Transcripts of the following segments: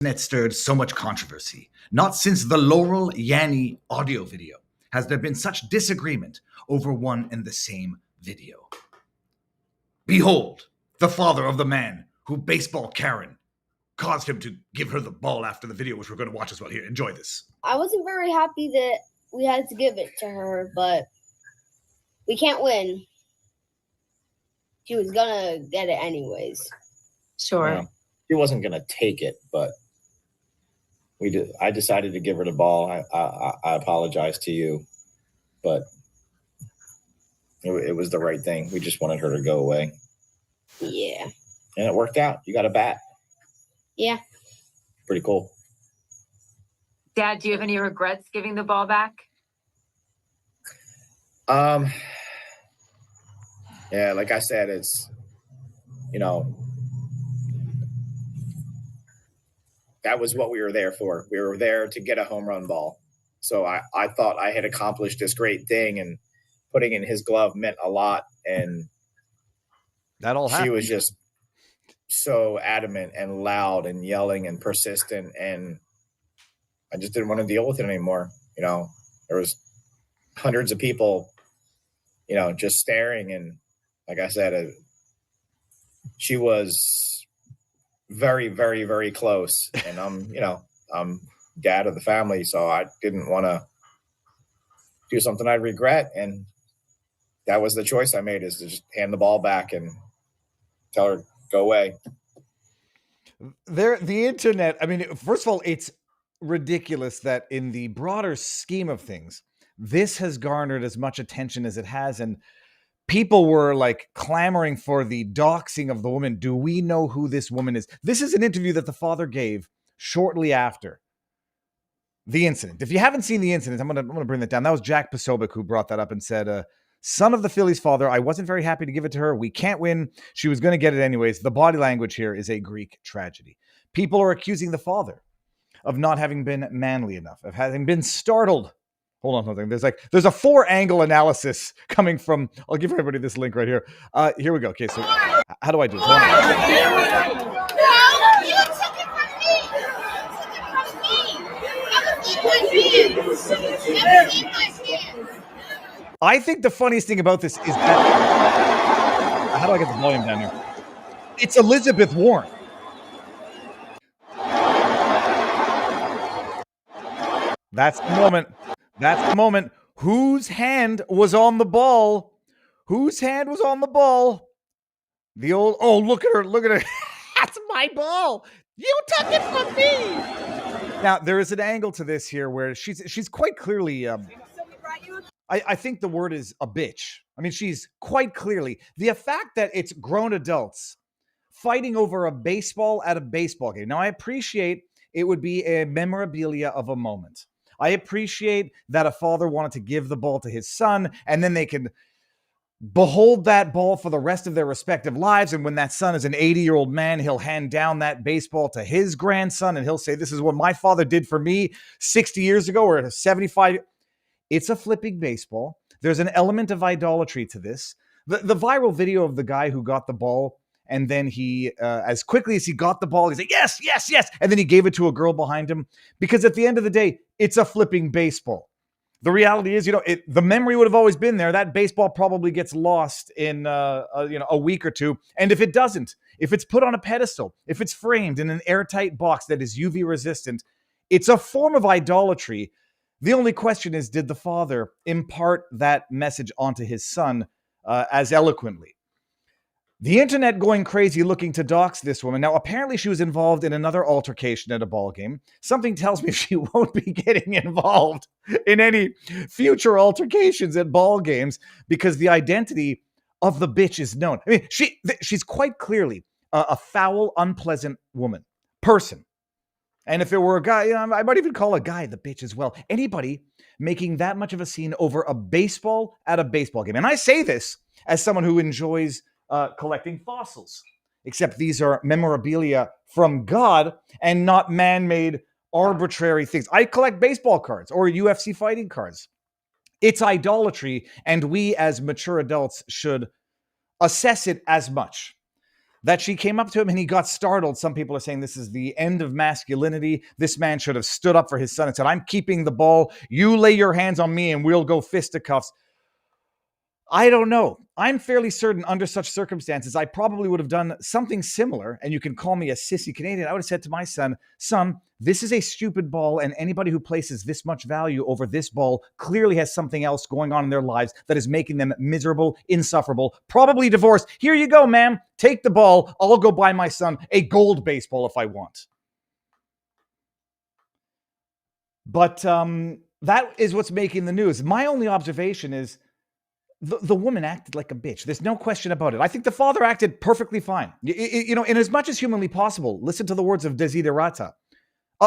Internet stirred so much controversy. Not since the Laurel Yanny audio video has there been such disagreement over one and the same video. Behold, the father of the man who baseball Karen caused him to give her the ball after the video, which we're going to watch as well. Here, enjoy this. I wasn't very happy that we had to give it to her, but we can't win. She was gonna get it anyways. Sure. Yeah. She wasn't gonna take it, but I decided to give her the ball. I apologize to you, but it was the right thing. We just wanted her to go away. Yeah. And it worked out. You got a bat. Yeah. Pretty cool. Dad, do you have any regrets giving the ball back? Yeah, like I said, it's, that was what we were there for. We were there to get a home run ball. So I thought I had accomplished this great thing, and putting in his glove meant a lot. And that all happened. She was just so adamant and loud and yelling and persistent, and I just didn't want to deal with it anymore. There was hundreds of people, just staring. And like I said, she was very, very, very close. And I'm dad of the family, so I didn't want to do something I'd regret. And that was the choice I made, is to just hand the ball back and tell her, go away. The internet, I mean, first of all, it's ridiculous that in the broader scheme of things, this has garnered as much attention as it has. And people were like clamoring for the doxing of the woman. Do we know who this woman is? This is an interview that the father gave shortly after the incident. If you haven't seen the incident, I'm gonna bring that down. That was Jack Posobiec who brought that up and said, son of the Phillies father, I wasn't very happy to give it to her. We can't win. She was going to get it anyways. The body language here is a Greek tragedy. People are accusing the father of not having been manly enough, of having been startled. Hold on something. There's a 4-angle analysis coming from, I'll give everybody this link right here. Here we go. Okay, so how do I do this? I think the funniest thing about this is that, how do I get the volume down here? It's Elizabeth Warren. That's the moment. That's the moment. Whose hand was on the ball? Whose hand was on the ball? The old, oh, look at her. Look at her. That's my ball. You took it from me. Now, there is an angle to this here where she's quite clearly, I think the word is a bitch. I mean, she's quite clearly, the fact that it's grown adults fighting over a baseball at a baseball game. Now, I appreciate it would be a memorabilia of a moment. I appreciate that a father wanted to give the ball to his son, and then they can behold that ball for the rest of their respective lives. And when that son is an 80-year-old man, he'll hand down that baseball to his grandson, and he'll say, this is what my father did for me 60 years ago or 75. It's a flipping baseball. There's an element of idolatry to this. The viral video of the guy who got the ball, and then he, as quickly as he got the ball, he said, yes, yes, yes. And then he gave it to a girl behind him, because at the end of the day, it's a flipping baseball. The reality is, the memory would have always been there. That baseball probably gets lost in, a week or two. And if it doesn't, if it's put on a pedestal, if it's framed in an airtight box that is UV resistant, it's a form of idolatry. The only question is, did the father impart that message onto his son as eloquently? The internet going crazy looking to dox this woman. Now, apparently she was involved in another altercation at a ball game. Something tells me she won't be getting involved in any future altercations at ball games, because the identity of the bitch is known. I mean, she's quite clearly a foul, unpleasant person. And if it were a guy, I might even call a guy the bitch as well. Anybody making that much of a scene over a baseball at a baseball game. And I say this as someone who enjoys collecting fossils, except these are memorabilia from God and not man-made arbitrary things. I collect baseball cards or UFC fighting cards. It's idolatry, and we as mature adults should assess it as much. that she came up to him and he got startled. Some people are saying this is the end of masculinity. This man should have stood up for his son and said, I'm keeping the ball. You lay your hands on me and we'll go fisticuffs. I don't know. I'm fairly certain under such circumstances, I probably would have done something similar. And you can call me a sissy Canadian. I would have said to my son, this is a stupid ball. And anybody who places this much value over this ball clearly has something else going on in their lives that is making them miserable, insufferable, probably divorced. Here you go, ma'am. Take the ball. I'll go buy my son a gold baseball if I want. But that is what's making the news. My only observation is, the woman acted like a bitch. There's no question about it. I think the father acted perfectly fine. In as much as humanly possible, listen to the words of Desiderata.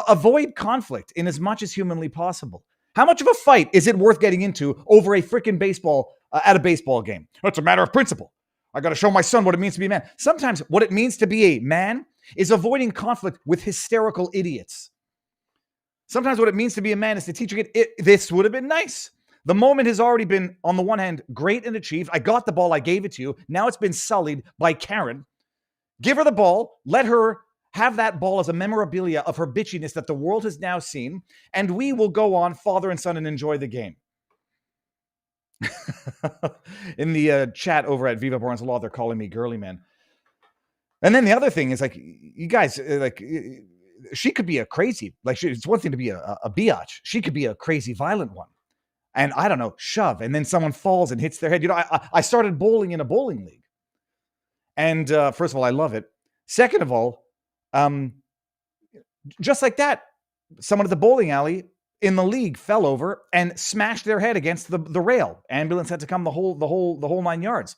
Avoid conflict in as much as humanly possible. How much of a fight is it worth getting into over a freaking baseball at a baseball game? It's a matter of principle. I got to show my son what it means to be a man. Sometimes what it means to be a man is avoiding conflict with hysterical idiots. Sometimes what it means to be a man is to teach you, this would have been nice. The moment has already been, on the one hand, great and achieved. I got the ball. I gave it to you. Now it's been sullied by Karen. Give her the ball. Let her have that ball as a memorabilia of her bitchiness that the world has now seen. And we will go on, father and son, and enjoy the game. In the chat over at Viva Barnes Law, they're calling me girly man. And then the other thing is, like, you guys, like, she could be a crazy, like, it's one thing to be a biatch. She could be a crazy, violent one. And I don't know, shove, and then someone falls and hits their head. I started bowling in a bowling league. And first of all, I love it. Second of all, just like that, someone at the bowling alley in the league fell over and smashed their head against the rail. Ambulance had to come the whole 9 yards.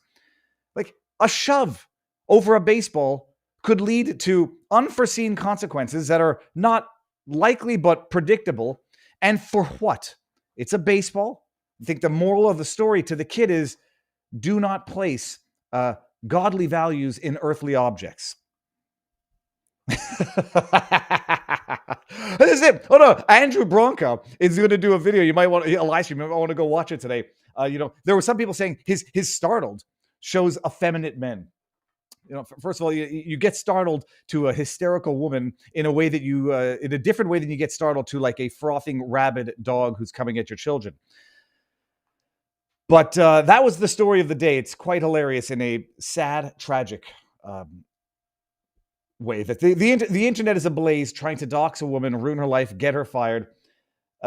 Like, a shove over a baseball could lead to unforeseen consequences that are not likely but predictable. And for what? It's a baseball. I think the moral of the story to the kid is, do not place godly values in earthly objects. This is it. Oh no, Andrew Bronco is going to do a video. You might want to, Elisha, you might want to go watch it today. There were some people saying his startled shows effeminate men. First of all, you get startled to a hysterical woman in a way that in a different way than you get startled to, like, a frothing rabid dog who's coming at your children. But that was the story of the day. It's quite hilarious in a sad, tragic way. That the internet is ablaze, trying to dox a woman, ruin her life, get her fired.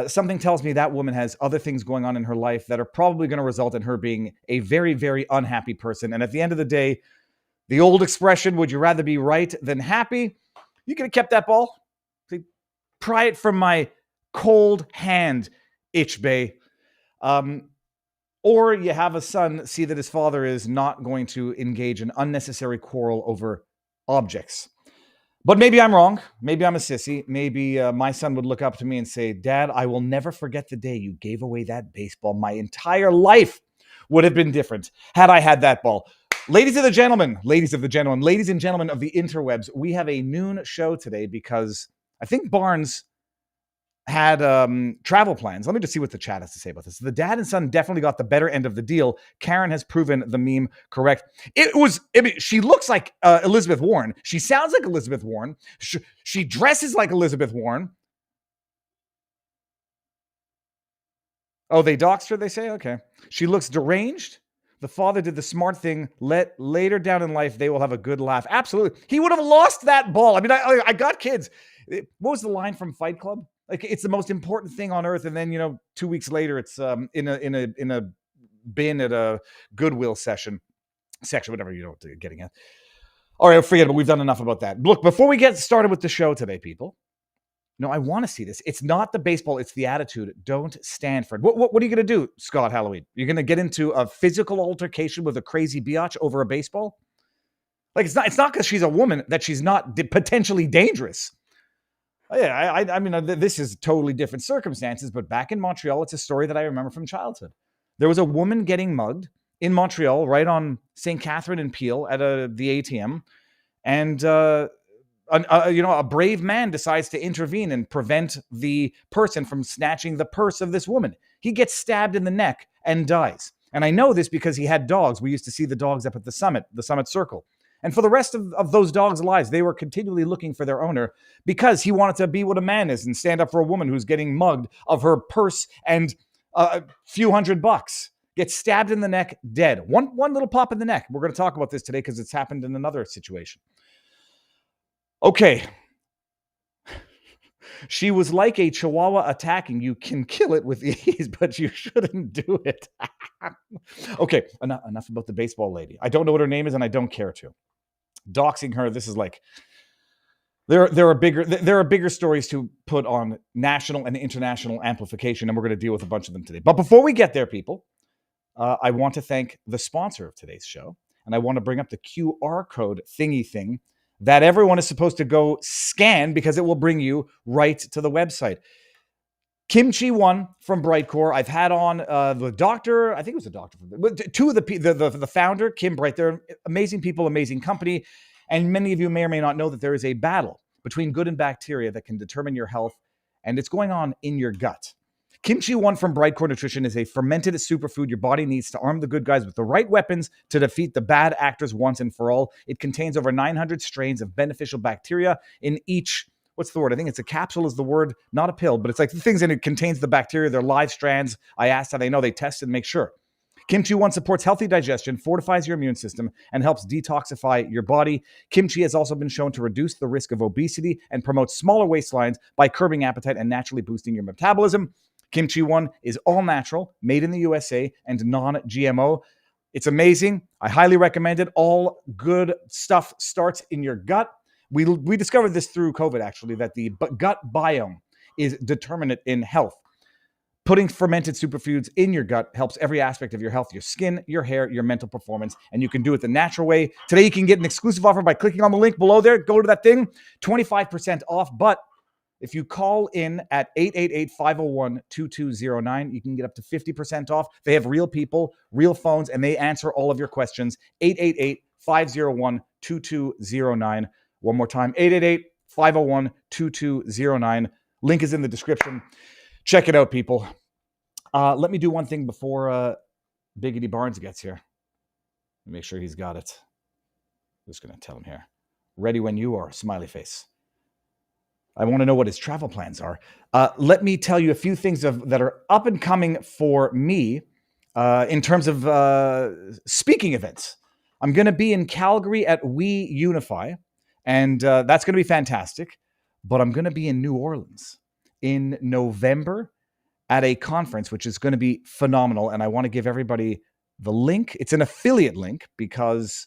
Something tells me that woman has other things going on in her life that are probably going to result in her being a very, very unhappy person. And at the end of the day, the old expression, would you rather be right than happy? You could have kept that ball. Pry it from my cold hand, Itchbay. Or you have a son see that his father is not going to engage in unnecessary quarrel over objects. But maybe I'm wrong. Maybe I'm a sissy. Maybe my son would look up to me and say, Dad, I will never forget the day you gave away that baseball. My entire life would have been different had I had that ball. Ladies and gentlemen of the interwebs, we have a noon show today because I think Barnes had travel plans. Let me just see what the chat has to say about this. The dad and son definitely got the better end of the deal. Karen has proven the meme correct. She looks like Elizabeth Warren. She sounds like Elizabeth Warren. She dresses like Elizabeth Warren. Oh, they doxed her, they say? Okay. She looks deranged. The father did the smart thing. Later down in life, they will have a good laugh. Absolutely. He would have lost that ball. I mean, I got kids. What was the line from Fight Club? Like, it's the most important thing on earth. And then, 2 weeks later, it's in a bin at a Goodwill section, whatever you know what they're getting at. All right, forget it. We've done enough about that. Look, before we get started with the show today, people, I want to see this. It's not the baseball. It's the attitude. Don't stand for it. What are you going to do, Scott Halloween? You're going to get into a physical altercation with a crazy biatch over a baseball? Like, it's not because she's a woman that she's not potentially dangerous. Yeah, I mean, this is totally different circumstances, but back in Montreal, it's a story that I remember from childhood. There was a woman getting mugged in Montreal, right on St. Catherine and Peel at the ATM, and a brave man decides to intervene and prevent the person from snatching the purse of this woman. He gets stabbed in the neck and dies. And I know this because he had dogs. We used to see the dogs up at the Summit Circle. And for the rest of those dogs' lives, they were continually looking for their owner because he wanted to be what a man is and stand up for a woman who's getting mugged of her purse and a few $100. Gets stabbed in the neck, dead. One little pop in the neck. We're going to talk about this today because it's happened in another situation. Okay. She was like a chihuahua attacking. You can kill it with ease, but you shouldn't do it. Okay, enough about the baseball lady. I don't know what her name is, and I don't care to. Doxing her, this is like... There are bigger stories to put on national and international amplification, and we're going to deal with a bunch of them today. But before we get there, people, I want to thank the sponsor of today's show, and I want to bring up the QR code thingy thing that everyone is supposed to go scan because it will bring you right to the website. Kimchi One from Brightcore. I've had on the doctor. I think it was a doctor. Two of the founder, Kim Bright. They're amazing people, amazing company. And many of you may or may not know that there is a battle between good and bacteria that can determine your health, and it's going on in your gut. Kimchi One from Brightcore Nutrition is a fermented superfood your body needs to arm the good guys with the right weapons to defeat the bad actors once and for all. It contains over 900 strains of beneficial bacteria in each, what's the word? I think it's a capsule is the word, not a pill, but it's like the things in it contains the bacteria. They're live strands. I asked how they know. They tested and make sure. Kimchi One supports healthy digestion, fortifies your immune system, and helps detoxify your body. Kimchi has also been shown to reduce the risk of obesity and promote smaller waistlines by curbing appetite and naturally boosting your metabolism. Kimchi One is all natural, made in the USA, and non-GMO. It's amazing. I highly recommend it. All good stuff starts in your gut. We discovered this through COVID, actually, that the gut biome is determinant in health. Putting fermented superfoods in your gut helps every aspect of your health, your skin, your hair, your mental performance, and you can do it the natural way. Today, you can get an exclusive offer by clicking on the link below there. Go to that thing, 25% off. But if you call in at 888-501-2209, you can get up to 50% off. They have real people, real phones, and they answer all of your questions. 888-501-2209. One more time, 888-501-2209. Link is in the description. Check it out, people. Let me do one thing before Biggity Barnes gets here. Make sure he's got it. I'm just going to tell him here. Ready when you are, smiley face. I want to know what his travel plans are. Let me tell you a few things that are up and coming for me in terms of speaking events. I'm going to be in Calgary at We Unify, and that's going to be fantastic. But I'm going to be in New Orleans in November at a conference, which is going to be phenomenal. And I want to give everybody the link. It's an affiliate link because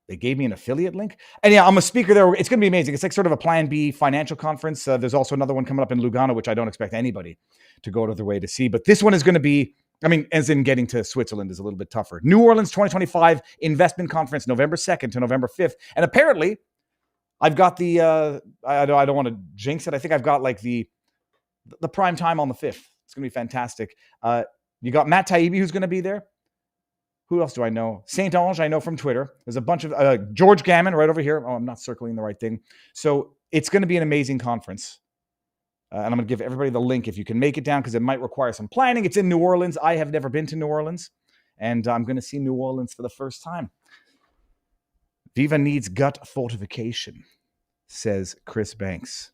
they gave me an affiliate link. And yeah, I'm a speaker there. It's going to be amazing. It's like sort of a Plan B financial conference. There's also another one coming up in Lugano, which I don't expect anybody to go to their way to see. But this one is going to be, I mean, as in getting to Switzerland is a little bit tougher. New Orleans 2025 Investment Conference, November 2nd to November 5th. And apparently, I've got the, I don't want to jinx it. I think I've got like the prime time on the 5th. It's going to be fantastic. You got Matt Taibbi, who's going to be there. Who else do I know? Saint Ange, I know from Twitter. There's a bunch of, George Gammon right over here. Oh, I'm not circling the right thing. So it's going to be an amazing conference. And I'm going to give everybody the link if you can make it down because it might require some planning. It's in New Orleans. I have never been to New Orleans. And I'm going to see New Orleans for the first time. Viva needs gut fortification, says Chris Banks.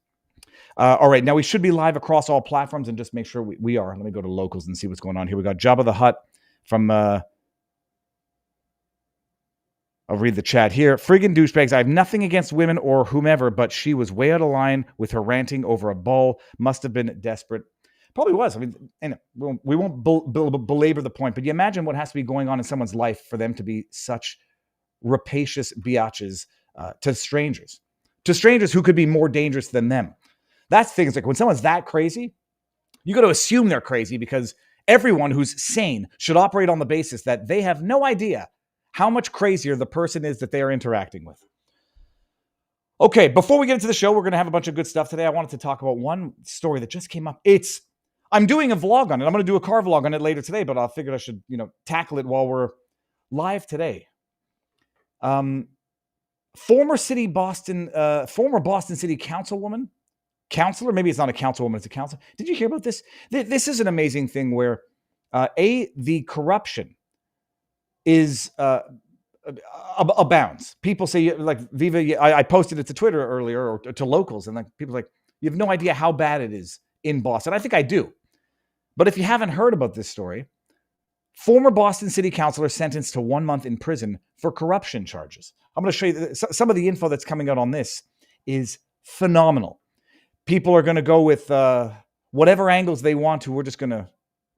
All right, now we should be live across all platforms and just make sure we are. Let me go to locals and see what's going on here. We got Jabba the Hutt from, I'll read the chat here. Friggin' douchebags. I have nothing against women or whomever, but she was way out of line with her ranting over a ball. Must have been desperate. Probably was. I mean, and we won't belabor the point, but you imagine what has to be going on in someone's life for them to be such rapacious biatches to strangers who could be more dangerous than them. That's things like when someone's that crazy, you got to assume they're crazy because everyone who's sane should operate on the basis that they have no idea how much crazier the person is that they are interacting with. Okay, before we get into the show, we're going to have a bunch of good stuff today. I wanted to talk about one story that just came up. I'm doing a vlog on it. I'm going to do a car vlog on it later today, but I figured I should, tackle it while we're live today. Former Boston City councilor, maybe it's not a councilwoman, it's a councilor. Did you hear about this? This is an amazing thing where the corruption is abounds. People say, like, Viva, I posted it to Twitter earlier, or to locals, and like people are like, you have no idea how bad it is in Boston. I think I do. But if you haven't heard about this story, former Boston city councilor sentenced to 1 month in prison for corruption charges. I'm going to show you some of the info that's coming out on this is phenomenal. People are going to go with whatever angles they want to. We're just going to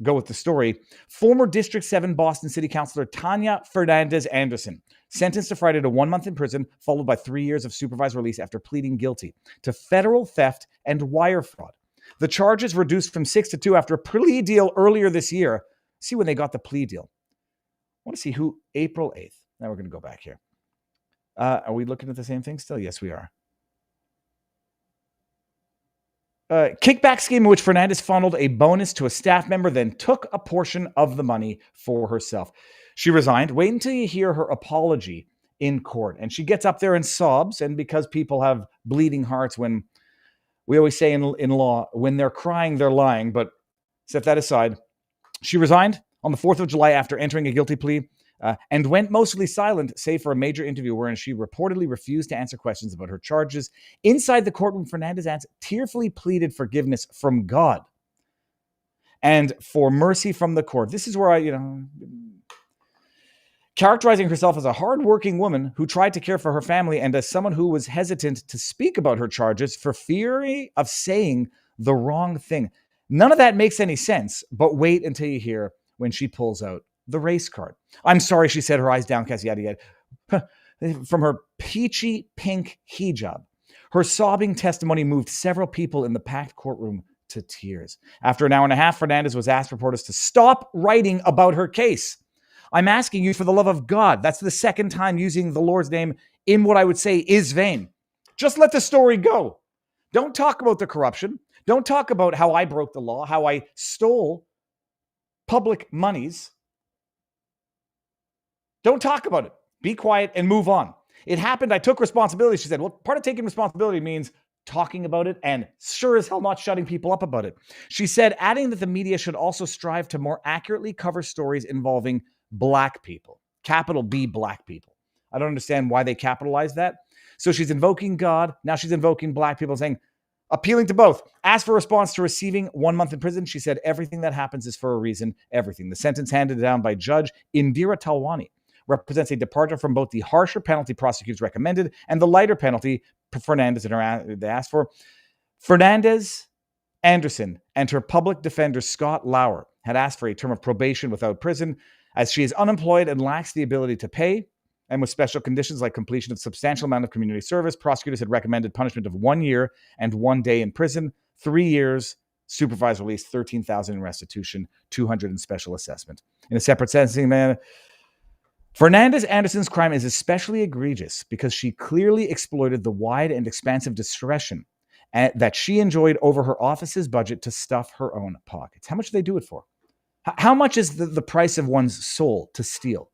go with the story. Former District 7 Boston City Councilor Tanya Fernandez Anderson, sentenced to Friday to 1 month in prison, followed by 3 years of supervised release after pleading guilty to federal theft and wire fraud. The charges reduced from 6 to 2 after a plea deal earlier this year. See when they got the plea deal. I want to see who, April 8th. Now we're going to go back here. Are we looking at the same thing still? Yes, we are. Kickback scheme in which Fernandez funneled a bonus to a staff member, then took a portion of the money for herself. She resigned. Wait until you hear her apology in court. And she gets up there and sobs. And because people have bleeding hearts, when we always say in law, when they're crying, they're lying. But set that aside. She resigned on the 4th of July after entering a guilty plea and went mostly silent, save for a major interview wherein she reportedly refused to answer questions about her charges. Inside the courtroom, Fernandez tearfully pleaded forgiveness from God and for mercy from the court. This is where characterizing herself as a hardworking woman who tried to care for her family and as someone who was hesitant to speak about her charges for fear of saying the wrong thing. None of that makes any sense, but wait until you hear when she pulls out the race card. I'm sorry, she said, her eyes downcast, yada, yada. From her peachy pink hijab. Her sobbing testimony moved several people in the packed courtroom to tears. After an hour and a half, Fernandez was asked reporters to stop writing about her case. I'm asking you for the love of God. That's the second time using the Lord's name in what I would say is vain. Just let the story go. Don't talk about the corruption. Don't talk about how I broke the law, how I stole public monies. Don't talk about it. Be quiet and move on. It happened. I took responsibility. She said, well, part of taking responsibility means talking about it and sure as hell not shutting people up about it. She said, adding that the media should also strive to more accurately cover stories involving Black people, capital B Black people. I don't understand why they capitalize that. So she's invoking God. Now she's invoking Black people, saying, appealing to both. Asked for a response to receiving 1 month in prison. She said, everything that happens is for a reason, everything. The sentence handed down by Judge Indira Talwani represents a departure from both the harsher penalty prosecutors recommended and the lighter penalty Fernandez they asked for. Fernandez Anderson and her public defender, Scott Lauer, had asked for a term of probation without prison as she is unemployed and lacks the ability to pay. And with special conditions like completion of substantial amount of community service, prosecutors had recommended punishment of 1 year and 1 day in prison, 3 years supervised release, $13,000 in restitution, $200 in special assessment. In a separate sentencing manner, Fernandez Anderson's crime is especially egregious because she clearly exploited the wide and expansive discretion that she enjoyed over her office's budget to stuff her own pockets. How much do they do it for? How much is the price of one's soul to steal?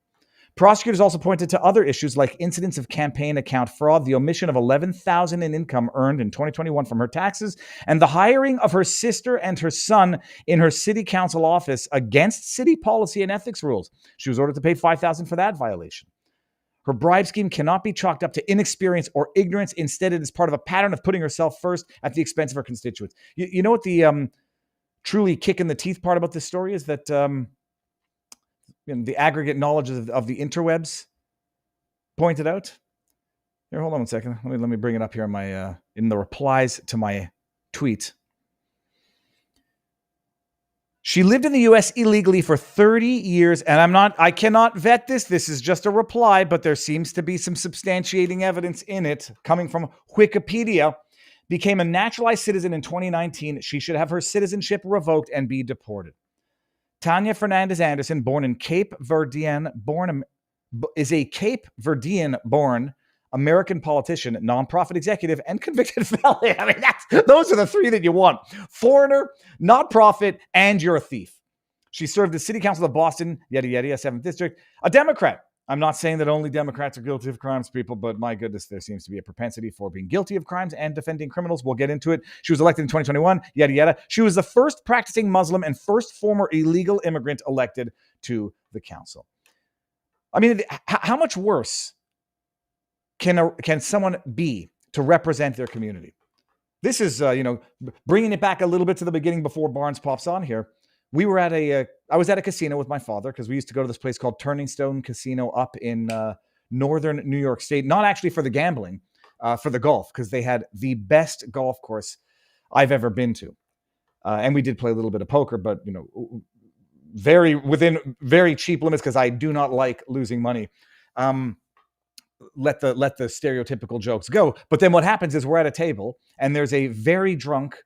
Prosecutors also pointed to other issues like incidents of campaign account fraud, the omission of $11,000 in income earned in 2021 from her taxes, and the hiring of her sister and her son in her city council office against city policy and ethics rules. She was ordered to pay $5,000 for that violation. Her bribe scheme cannot be chalked up to inexperience or ignorance. Instead, it is part of a pattern of putting herself first at the expense of her constituents. You know what the truly kick in the teeth part about this story is? That the aggregate knowledge of the interwebs pointed out. Here, hold on 1 second. Let me bring it up here in my in the replies to my tweet. She lived in the U.S. illegally for 30 years, and I cannot vet this. This is just a reply, but there seems to be some substantiating evidence in it coming from Wikipedia. Became a naturalized citizen in 2019. She should have her citizenship revoked and be deported. Tanya Fernandez Anderson, born in Cape Verdean, is a Cape Verdean-born American politician, nonprofit executive, and convicted felon. I mean, those are the three that you want. Foreigner, nonprofit, and you're a thief. She served as city council of Boston, yada, yada, 7th district, a Democrat. I'm not saying that only Democrats are guilty of crimes, people, but my goodness, there seems to be a propensity for being guilty of crimes and defending criminals. We'll get into it. She was elected in 2021, yada, yada. She was the first practicing Muslim and first former illegal immigrant elected to the council. I mean, how much worse can someone be to represent their community? This is, bringing it back a little bit to the beginning before Barnes pops on here. I was at a casino with my father because we used to go to this place called Turning Stone Casino up in northern New York State. Not actually for the gambling, for the golf, because they had the best golf course I've ever been to. And we did play a little bit of poker, but within very cheap limits because I do not like losing money. Let the stereotypical jokes go. But then what happens is we're at a table and there's a very drunk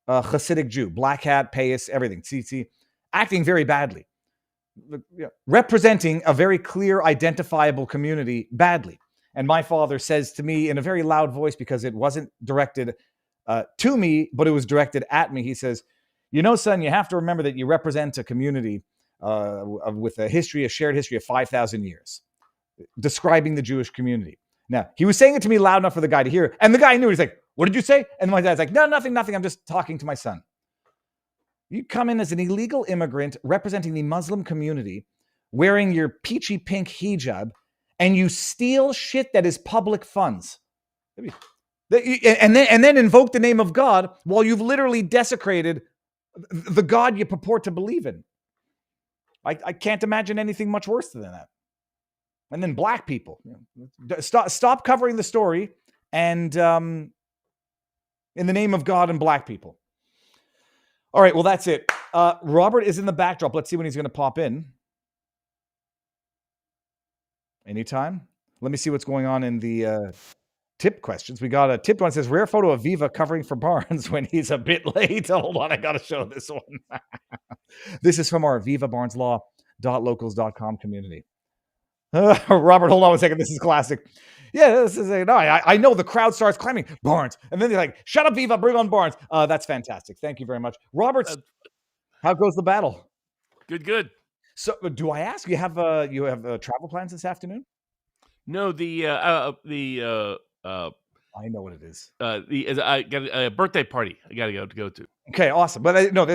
Hasidic Jew, black hat, payas, everything, tzitzi, acting very badly, representing a very clear, identifiable community badly. And my father says to me in a very loud voice, because it wasn't directed to me, but it was directed at me. He says, son, you have to remember that you represent a community with a shared history of 5,000 years. Describing the Jewish community. Now, he was saying it to me loud enough for the guy to hear. And the guy knew. He's like, what did you say? And my dad's like, no, nothing. I'm just talking to my son. You come in as an illegal immigrant representing the Muslim community, wearing your peachy pink hijab, and you steal shit that is public funds. And then invoke the name of God while you've literally desecrated the God you purport to believe in. I can't imagine anything much worse than that. And then black people. Stop covering the story and in the name of God and black people. All right, well, that's it. Robert is in the backdrop. Let's see when he's going to pop in. Anytime. Let me see what's going on in the tip questions. We got a tip one that says, rare photo of Viva covering for Barnes when he's a bit late. Hold on, I got to show this one. This is from our vivabarneslaw.locals.com community. Robert, hold on 1 second. This is classic. Yeah, this is I know the crowd starts claiming Barnes, and then they're like, "Shut up, Viva! Bring on Barnes." That's fantastic. Thank you very much, Robert. How goes the battle? Good. So, do I ask you have travel plans this afternoon? No, I know what it is. I got a birthday party. I got to go to. Okay, awesome. But I thought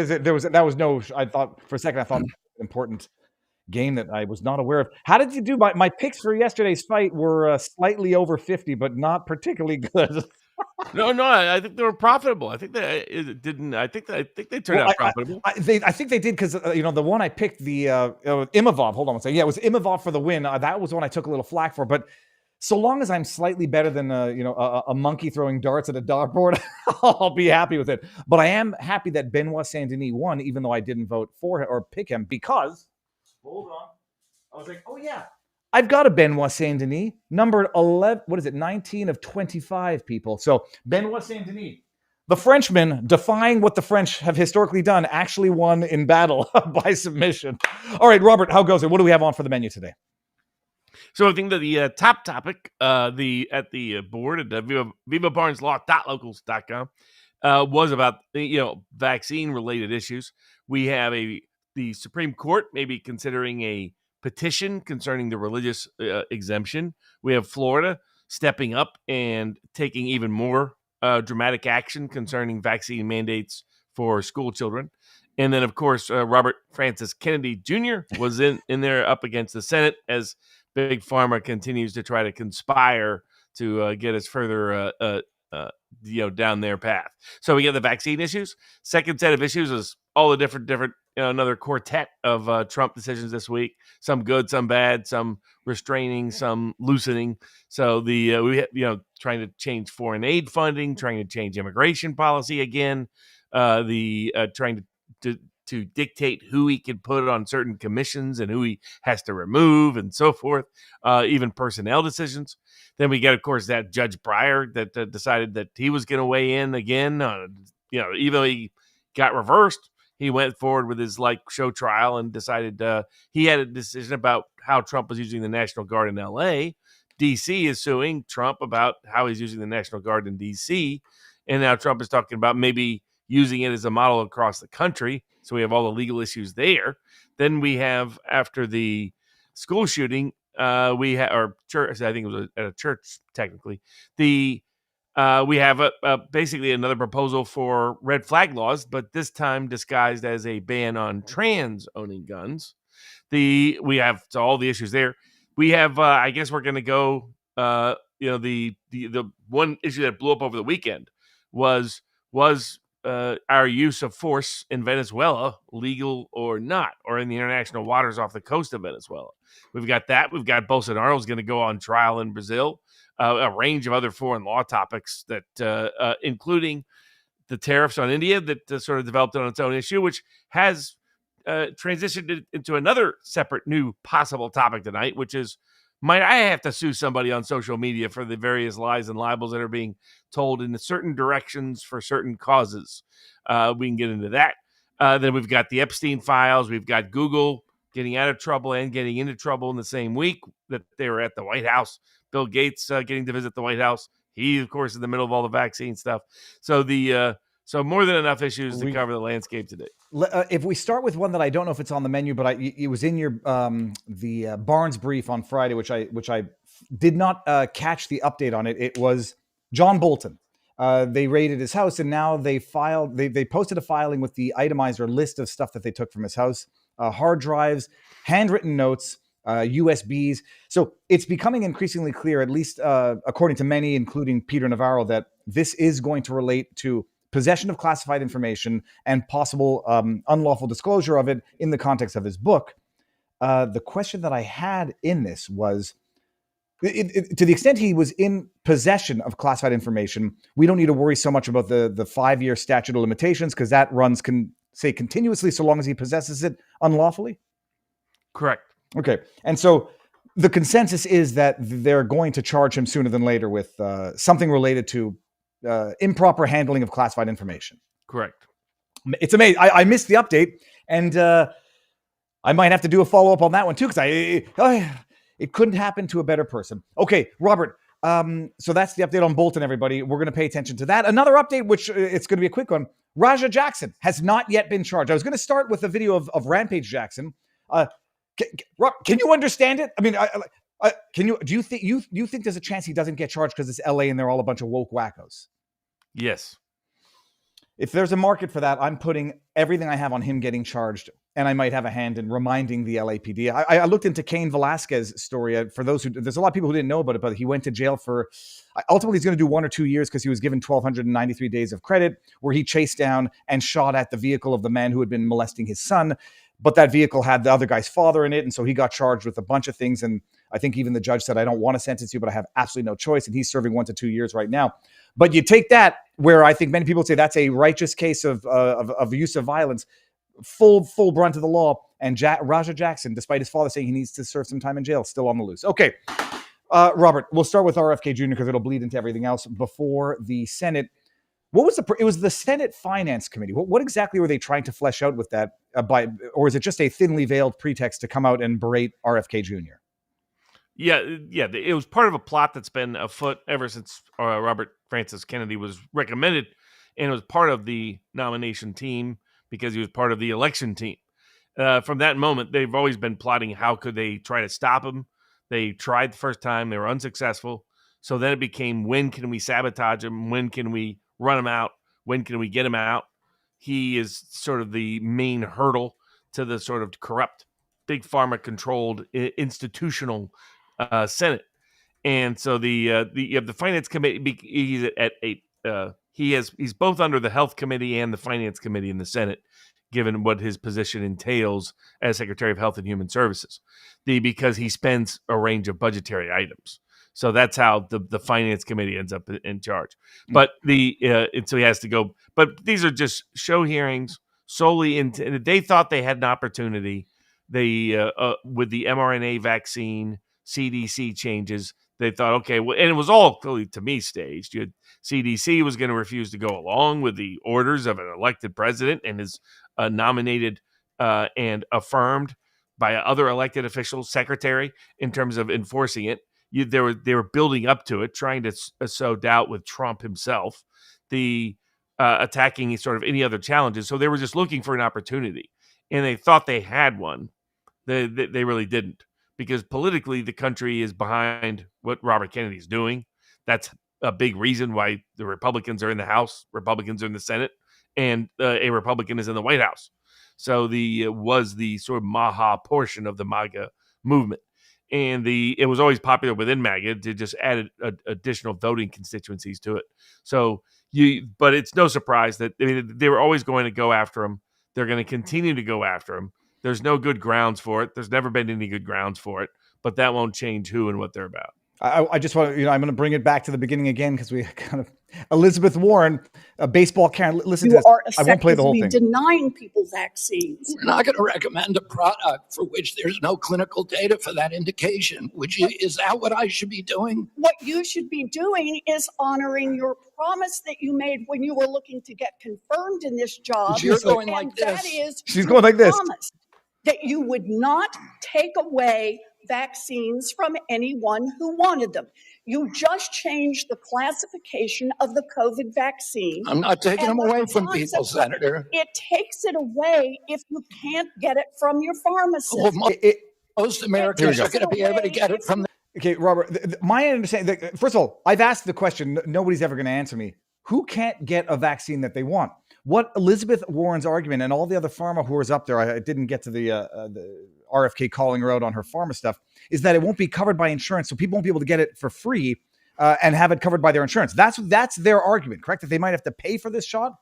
for a second it was an important game that I was not aware of. How did you do? My picks for yesterday's fight were slightly over 50, but not particularly good. No, I think they were profitable. I think they turned out profitable. I think they did because the one I picked, the Imavov. Hold on one second. Yeah, it was Imavov for the win. That was one I took a little flack for, but so long as I'm slightly better than a monkey throwing darts at a dartboard, I'll be happy with it. But I am happy that Benoit Saint-Denis won, even though I didn't vote for him or pick him because. Hold on. I was like, oh, yeah. I've got a Benoit Saint-Denis, numbered 11, 19 of 25 people. So Benoit Saint-Denis, the Frenchman, defying what the French have historically done, actually won in battle by submission. All right, Robert, how goes it? What do we have on for the menu today? So I think that the top topic at the board at vivabarneslaw.locals.com was about vaccine-related issues. We have the Supreme Court maybe considering a petition concerning the religious exemption. We have Florida stepping up and taking even more dramatic action concerning vaccine mandates for school children. And then, of course, Robert Francis Kennedy Jr. was in there up against the Senate as Big Pharma continues to try to conspire to get us further down their path. So we get the vaccine issues. Second set of issues is all the different another quartet of Trump decisions this week. Some good, some bad, some restraining, some loosening. So we trying to change foreign aid funding, trying to change immigration policy again, trying to dictate who he can put on certain commissions and who he has to remove and so forth, even personnel decisions. Then we get, of course, that Judge Breyer that decided that he was going to weigh in again. Even though he got reversed, he went forward with his show trial and decided he had a decision about how Trump was using the National Guard in L.A. D.C. is suing Trump about how he's using the National Guard in D.C. And now Trump is talking about maybe using it as a model across the country. So we have all the legal issues there. Then we have, after the school shooting, or church, I think it was at a church technically, we have basically another proposal for red flag laws, but this time disguised as a ban on trans owning guns. We have all the issues there. we have. I guess we're going to go. The one issue that blew up over the weekend was our use of force in Venezuela legal or not, or in the international waters off the coast of Venezuela. We've got that. We've got Bolsonaro's going to go on trial in Brazil. A range of other foreign law topics that, including the tariffs on India that sort of developed on its own issue, which has transitioned into another separate new possible topic tonight, which is, might I have to sue somebody on social media for the various lies and libels that are being told in certain directions for certain causes? We can get into that. Then we've got the Epstein files. We've got Google getting out of trouble and getting into trouble in the same week that they were at the White House. Bill Gates getting to visit the White House. He, of course, in the middle of all the vaccine stuff. So so more than enough issues to cover the landscape today. If we start with one that I don't know if it's on the menu, but it was in your the Barnes brief on Friday, which I did not catch the update on it. It was John Bolton. They raided his house, and now they posted a filing with the itemizer list of stuff that they took from his house: hard drives, handwritten notes, USBs. So it's becoming increasingly clear, at least according to many, including Peter Navarro, that this is going to relate to possession of classified information and possible unlawful disclosure of it in the context of his book. The question that I had in this was, to the extent he was in possession of classified information, we don't need to worry so much about the 5-year statute of limitations, because that runs continuously so long as he possesses it unlawfully? Correct. Okay. And so the consensus is that they're going to charge him sooner than later with something related to improper handling of classified information. Correct. It's amazing. I missed the update, and I might have to do a follow-up on that one too, because it couldn't happen to a better person. Okay, Robert. So that's the update on Bolton, everybody. We're going to pay attention to that. Another update, which it's going to be a quick one. Raja Jackson has not yet been charged. I was going to start with a video of Rampage Jackson. Can you understand it? I mean, do you think there's a chance he doesn't get charged because it's LA and they're all a bunch of woke wackos? Yes. If there's a market for that, I'm putting everything I have on him getting charged, and I might have a hand in reminding the LAPD. I looked into Cain Velasquez's story. For those there's a lot of people who didn't know about it, but he went to jail for, ultimately he's going to do 1 or 2 years because he was given 1,293 days of credit, where he chased down and shot at the vehicle of the man who had been molesting his son. But that vehicle had the other guy's father in it, and so he got charged with a bunch of things. And I think even the judge said, I don't want to sentence you, but I have absolutely no choice. And he's serving 1 to 2 years right now. But you take that, where I think many people would say that's a righteous case of use of violence, full brunt of the law. And Raja Jackson, despite his father saying he needs to serve some time in jail, still on the loose. Okay, Robert, we'll start with RFK Jr. because it'll bleed into everything else before the Senate. What was it was the Senate Finance Committee. What exactly were they trying to flesh out with that? Or is it just a thinly veiled pretext to come out and berate RFK Jr.? Yeah. It was part of a plot that's been afoot ever since Robert Francis Kennedy was recommended, and it was part of the nomination team because he was part of the election team. From that moment, they've always been plotting how could they try to stop him. They tried the first time. They were unsuccessful. So then it became, when can we sabotage him? When can we run him out? When can we get him out? He is sort of the main hurdle to the sort of corrupt, big pharma controlled institutional Senate. And so the Finance Committee, he's both under the Health Committee and the Finance Committee in the Senate, given what his position entails as Secretary of Health and Human Services, because he spends a range of budgetary items. So that's how the Finance Committee ends up in charge. But so he has to go. But these are just show hearings solely. They thought they had an opportunity. They with the mRNA vaccine CDC changes, they thought, okay, well, and it was all clearly, to me, staged. CDC was going to refuse to go along with the orders of an elected president and his nominated and affirmed by other elected officials, secretary, in terms of enforcing it. They were building up to it, trying to sow doubt with Trump himself, the attacking sort of any other challenges. So they were just looking for an opportunity, and they thought they had one. They really didn't, because politically the country is behind what Robert Kennedy's doing. That's a big reason why the Republicans are in the House, Republicans are in the Senate, and a Republican is in the White House. So was the sort of Maha portion of the MAGA movement. And it was always popular within MAGA to just add additional voting constituencies to it. So but it's no surprise that they were always going to go after him. They're going to continue to go after him. There's no good grounds for it. There's never been any good grounds for it, but that won't change who and what they're about. I just want to, I'm going to bring it back to the beginning again because we kind of Elizabeth Warren, a baseball Karen. Listen to this. I won't play the whole thing. Denying people vaccines. We're not going to recommend a product for which there's no clinical data for that indication. Is that what I should be doing? What you should be doing is honoring your promise that you made when you were looking to get confirmed in this job. You're going and like this. That is She's going like this. Promise that you would not take away vaccines from anyone who wanted them. You just changed the classification of the COVID vaccine. I'm not taking them away from people, Senator. It takes it away if you can't get it from your pharmacist. Well, most Americans are going to be able to get it from the Okay, Robert, my understanding, first of all, I've asked the question, nobody's ever going to answer me. Who can't get a vaccine that they want? What Elizabeth Warren's argument and all the other pharma whores up there, I didn't get to the RFK calling her out on her pharma stuff, is that it won't be covered by insurance, so people won't be able to get it for free and have it covered by their insurance. That's their argument, correct? That they might have to pay for this shot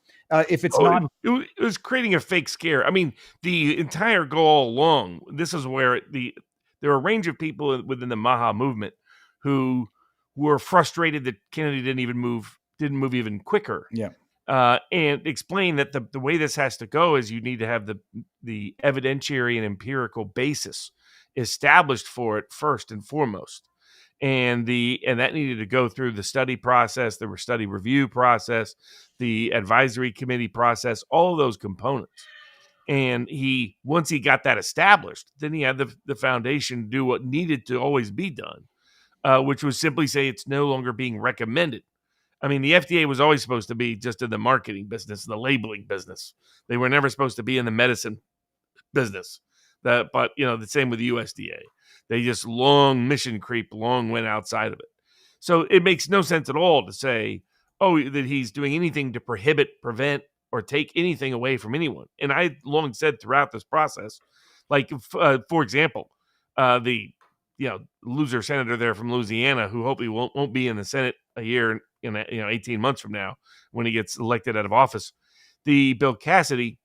if it's not. It was creating a fake scare. I mean, the entire goal all along, this is where there are a range of people within the Maha movement who were frustrated that Kennedy didn't move even quicker. Yeah. And explain that the way this has to go is you need to have the evidentiary and empirical basis established for it first and foremost. And that needed to go through the study process, the study review process, the advisory committee process, all of those components. And once he got that established, then he had the foundation do what needed to always be done, which was simply say it's no longer being recommended. I mean, the FDA was always supposed to be just in the marketing business, the labeling business. They were never supposed to be in the medicine business. But the same with the USDA. They just mission creep went outside of it. So it makes no sense at all to say, that he's doing anything to prohibit, prevent, or take anything away from anyone. And I long said throughout this process, like, for example, the loser senator there from Louisiana, who hopefully won't be in the Senate a year, 18 months from now when he gets elected out of office, the Bill Cassidy,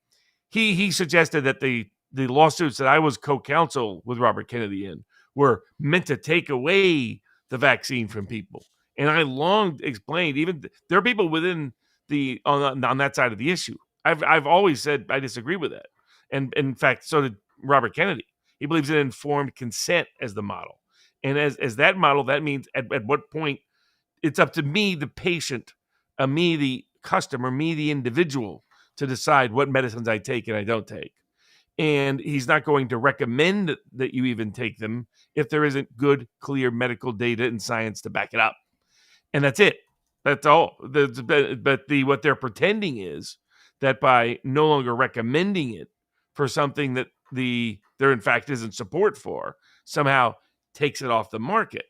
he suggested that the lawsuits that I was co-counsel with Robert Kennedy in were meant to take away the vaccine from people. And I long explained, even there are people within on that side of the issue. I've always said I disagree with that. And in fact, so did Robert Kennedy. He believes in informed consent as the model. And as that model, that means at what point it's up to me, the patient, me, the customer, me, the individual, to decide what medicines I take and I don't take. And he's not going to recommend that you even take them if there isn't good, clear medical data and science to back it up. And that's it. That's all. But what they're pretending is that by no longer recommending it for something that there in fact isn't support for, somehow takes it off the market,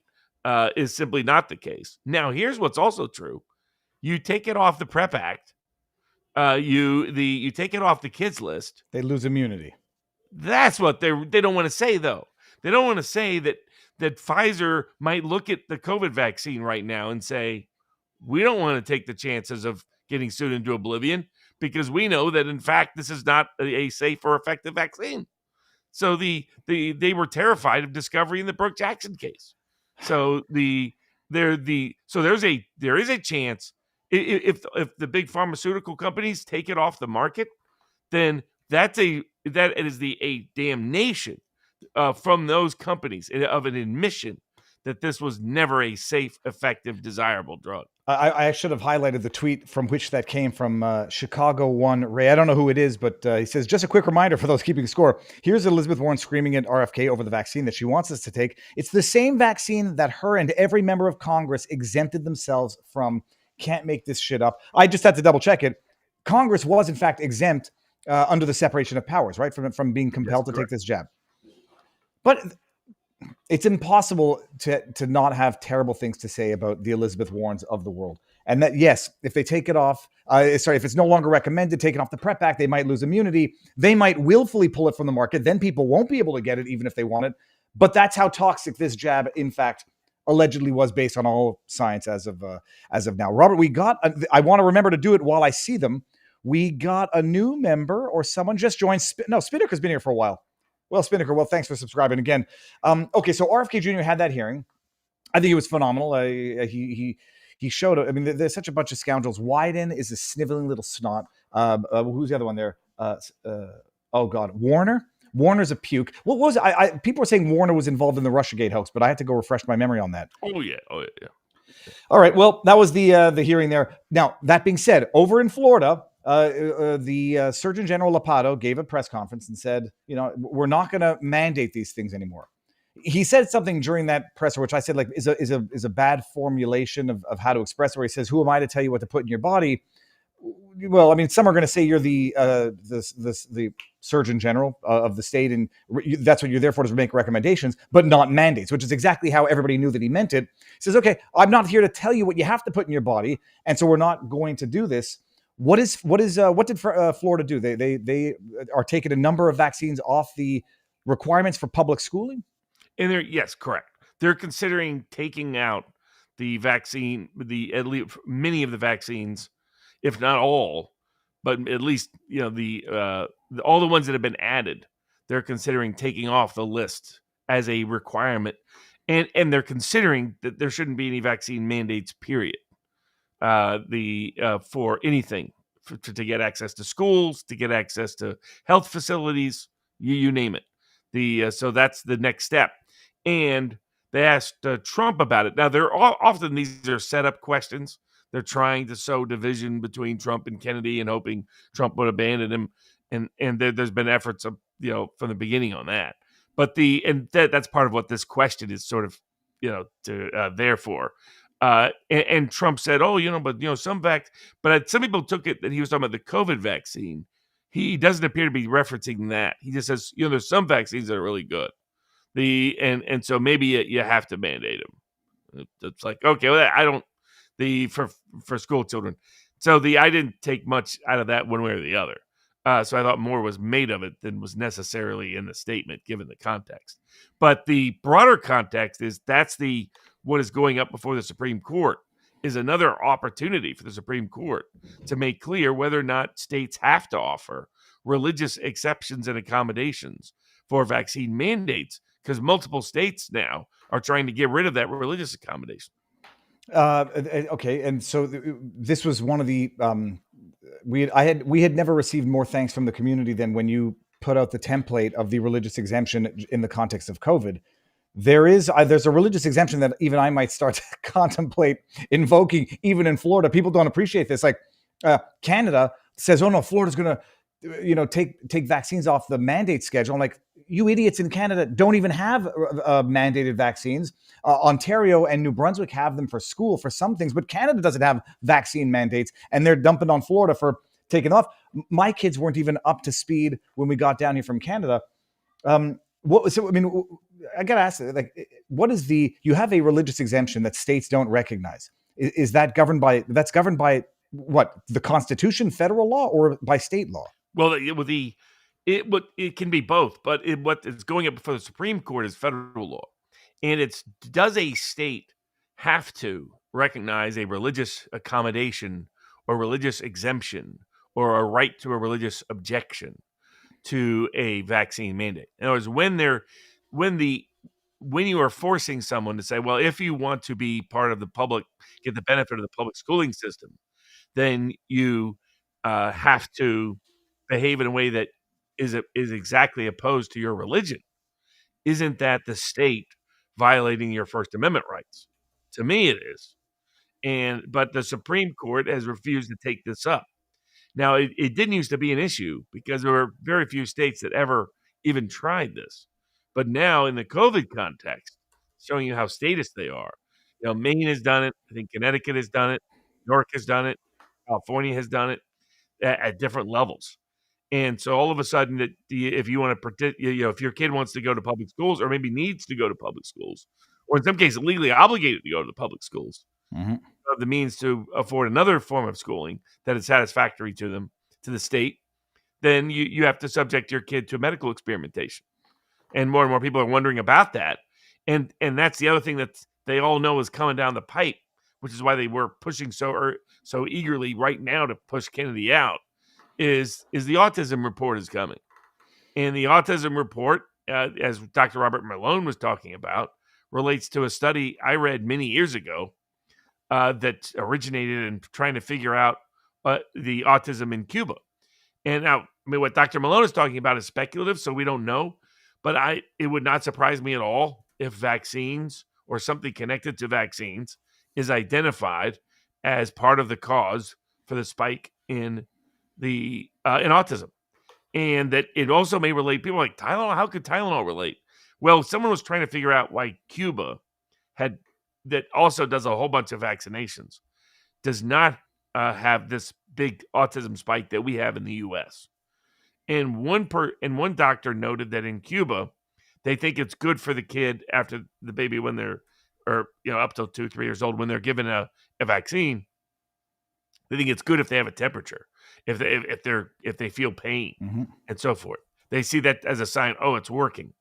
is simply not the case. Now, here's what's also true. You take it off the PrEP Act, you take it off the kids list, they lose immunity. That's what they don't want to say, though. They don't want to say that Pfizer might look at the COVID vaccine right now and say, we don't want to take the chances of getting sued into oblivion because we know that, in fact, this is not a safe or effective vaccine. So they were terrified of discovery in the Brooke Jackson case. So there is a chance if the big pharmaceutical companies take it off the market, then that is a damnation from those companies of an admission that this was never a safe, effective, desirable drug. I should have highlighted the tweet from which that came from Chicago One Ray. I don't know who it is, but he says, just a quick reminder for those keeping score. Here's Elizabeth Warren screaming at RFK over the vaccine that she wants us to take. It's the same vaccine that her and every member of Congress exempted themselves from. Can't make this shit up. I just had to double check it. Congress was in fact exempt under the separation of powers, right? From being compelled to take this jab. But it's impossible to not have terrible things to say about the Elizabeth Warrens of the world. And that, yes, if they take it off, if it's no longer recommended, taken off the PrEP Act, they might lose immunity. They might willfully pull it from the market. Then people won't be able to get it even if they want it. But that's how toxic this jab, in fact, allegedly was, based on all science as of now. Robert, we got. I want to remember to do it while I see them. We got a new member, or someone just joined. Spinnaker's been here for a while. Well, Spinnaker, thanks for subscribing again. Okay, so RFK Jr. had that hearing. I think it was phenomenal. He showed. I mean, there's such a bunch of scoundrels. Wyden is a sniveling little snot. Who's the other one there? Oh God, Warner. Warner's a puke. What was it? People were saying Warner was involved in the Russiagate hoax, but I had to go refresh my memory on that. Oh yeah. All right. Well, that was the hearing there. Now, that being said, over in Florida, the Surgeon General Lapato gave a press conference and said, we're not going to mandate these things anymore. He said something during that presser, which I said is a bad formulation of how to express it, where he says, "Who am I to tell you what to put in your body?" Well, I mean, some are going to say you're the Surgeon General of the state, and that's what you're there for, to make recommendations, but not mandates, which is exactly how everybody knew that he meant it. He says, "Okay, I'm not here to tell you what you have to put in your body, and so we're not going to do this." What did Florida do? They are taking a number of vaccines off the requirements for public schooling. And yes, correct. They're considering taking out the vaccine, at least many of the vaccines, if not all, but at least all the ones that have been added. They're considering taking off the list as a requirement, and they're considering that there shouldn't be any vaccine mandates. Period. For anything, to get access to schools, to get access to health facilities, you name it. So that's the next step. And they asked Trump about it. Now, they're often these are set up questions. They're trying to sow division between Trump and Kennedy and hoping Trump would abandon him. And there's been efforts of, from the beginning on that. But that's part of what this question is sort of, there for. And Trump said, but some people took it that he was talking about the COVID vaccine. He doesn't appear to be referencing that. He just says, there's some vaccines that are really good. And so maybe you have to mandate them. It's like, okay, well, I don't for school children. So I didn't take much out of that one way or the other. So I thought more was made of it than was necessarily in the statement, given the context. But the broader context is what is going up before the Supreme Court is another opportunity for the Supreme Court to make clear whether or not states have to offer religious exceptions and accommodations for vaccine mandates, because multiple states now are trying to get rid of that religious accommodation. Okay, and so this was one of the we had never received more thanks from the community than when you put out the template of the religious exemption in the context of COVID. There's a religious exemption that even I might start to contemplate invoking, even in Florida. People don't appreciate this. Like Canada says, "Oh no, Florida's going to take vaccines off the mandate schedule." I'm like, you idiots in Canada don't even have mandated vaccines. Ontario and New Brunswick have them for school for some things, but Canada doesn't have vaccine mandates, and they're dumping on Florida for taking off. My kids weren't even up to speed when we got down here from Canada. I gotta ask, what is you have a religious exemption that states don't recognize? Is that governed by what, the Constitution, federal law, or by state law? Well, it can be both, but what is going up before the Supreme Court is federal law, and does a state have to recognize a religious accommodation or religious exemption or a right to a religious objection to a vaccine mandate? In other words, when you are forcing someone to say, well, if you want to be part of the public, get the benefit of the public schooling system, then you have to behave in a way that is exactly opposed to your religion. Isn't that the state violating your First Amendment rights? To me, it is. But the Supreme Court has refused to take this up. Now, it didn't used to be an issue because there were very few states that ever even tried this. But now, in the COVID context, showing you how statist they are. Maine has done it. I think Connecticut has done it. New York has done it. California has done it at different levels. And so all of a sudden, if you want to, if your kid wants to go to public schools, or maybe needs to go to public schools, or in some cases legally obligated to go to the public schools, have the means to afford another form of schooling that is satisfactory to the state, then you have to subject your kid to medical experimentation. and more people are wondering about that. And that's the other thing that they all know is coming down the pipe, which is why they were pushing so eagerly right now to push Kennedy out. Is the autism report is coming, and the autism report, as Dr. Robert Malone was talking about, relates to a study I read many years ago that originated in trying to figure out the autism in Cuba. And now, I mean, what Dr. Malone is talking about is speculative, so we don't know. But it would not surprise me at all if vaccines or something connected to vaccines is identified as part of the cause for the spike in autism. And that it also may relate. People are like, Tylenol, how could Tylenol relate? Well, someone was trying to figure out why Cuba that also does a whole bunch of vaccinations, does not have this big autism spike that we have in the U.S. And one doctor noted that in Cuba, they think it's good for the kid after the baby when they're, up till 2-3 years old, when they're given a vaccine. They think it's good if they have a temperature, if they feel pain and so forth. They see that as a sign, it's working.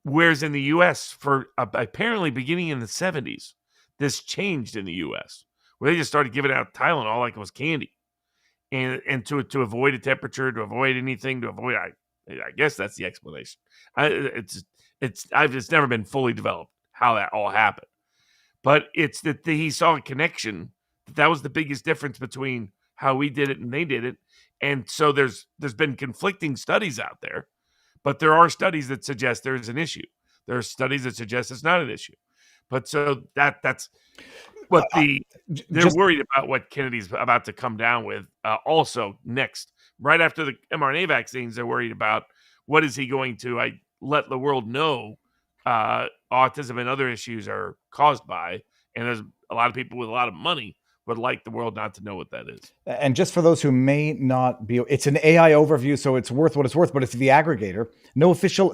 Whereas in the U.S., for apparently beginning in the 70s, this changed in the U.S., where they just started giving out Tylenol like it was candy, and to avoid a temperature, to avoid anything, I guess that's the explanation. It's never been fully developed how that all happened, but it's that he saw a connection. That was the biggest difference between how we did it and they did it, and so there's been conflicting studies out there. But there are studies that suggest there's an issue. There are studies that suggest it's not an issue. But so that's what they're worried about, what Kennedy's about to come down with. Also next, right after the mRNA vaccines, they're worried about what is he going to let the world know autism and other issues are caused by. And there's a lot of people with a lot of money would like the world not to know what that is. And just for those who may not be, it's an AI overview, so it's worth what it's worth, but it's the aggregator.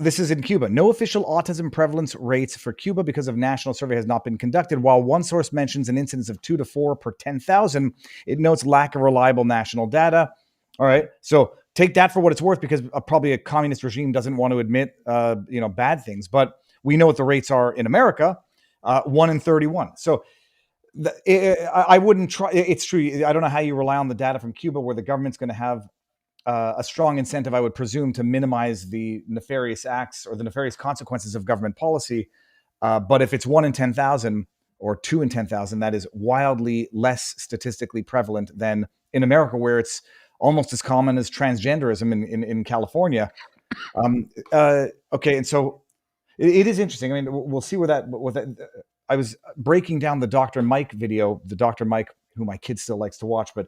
This is in Cuba. No official autism prevalence rates for Cuba because of national survey has not been conducted. While one source mentions an incidence of 2 to 4 per 10,000, it notes lack of reliable national data. All right. So take that for what it's worth, because probably a communist regime doesn't want to admit, bad things, but we know what the rates are in America, 1 in 31. So I wouldn't try. It's true. I don't know how you rely on the data from Cuba, where the government's going to have a strong incentive, I would presume, to minimize the nefarious acts or the nefarious consequences of government policy. But if it's 1 in 10,000 or 2 in 10,000, that is wildly less statistically prevalent than in America, where it's almost as common as transgenderism in California. Okay, and so it is interesting. I mean, we'll see where that. I was breaking down the Dr. Mike video, the Dr. Mike, who my kid still likes to watch, but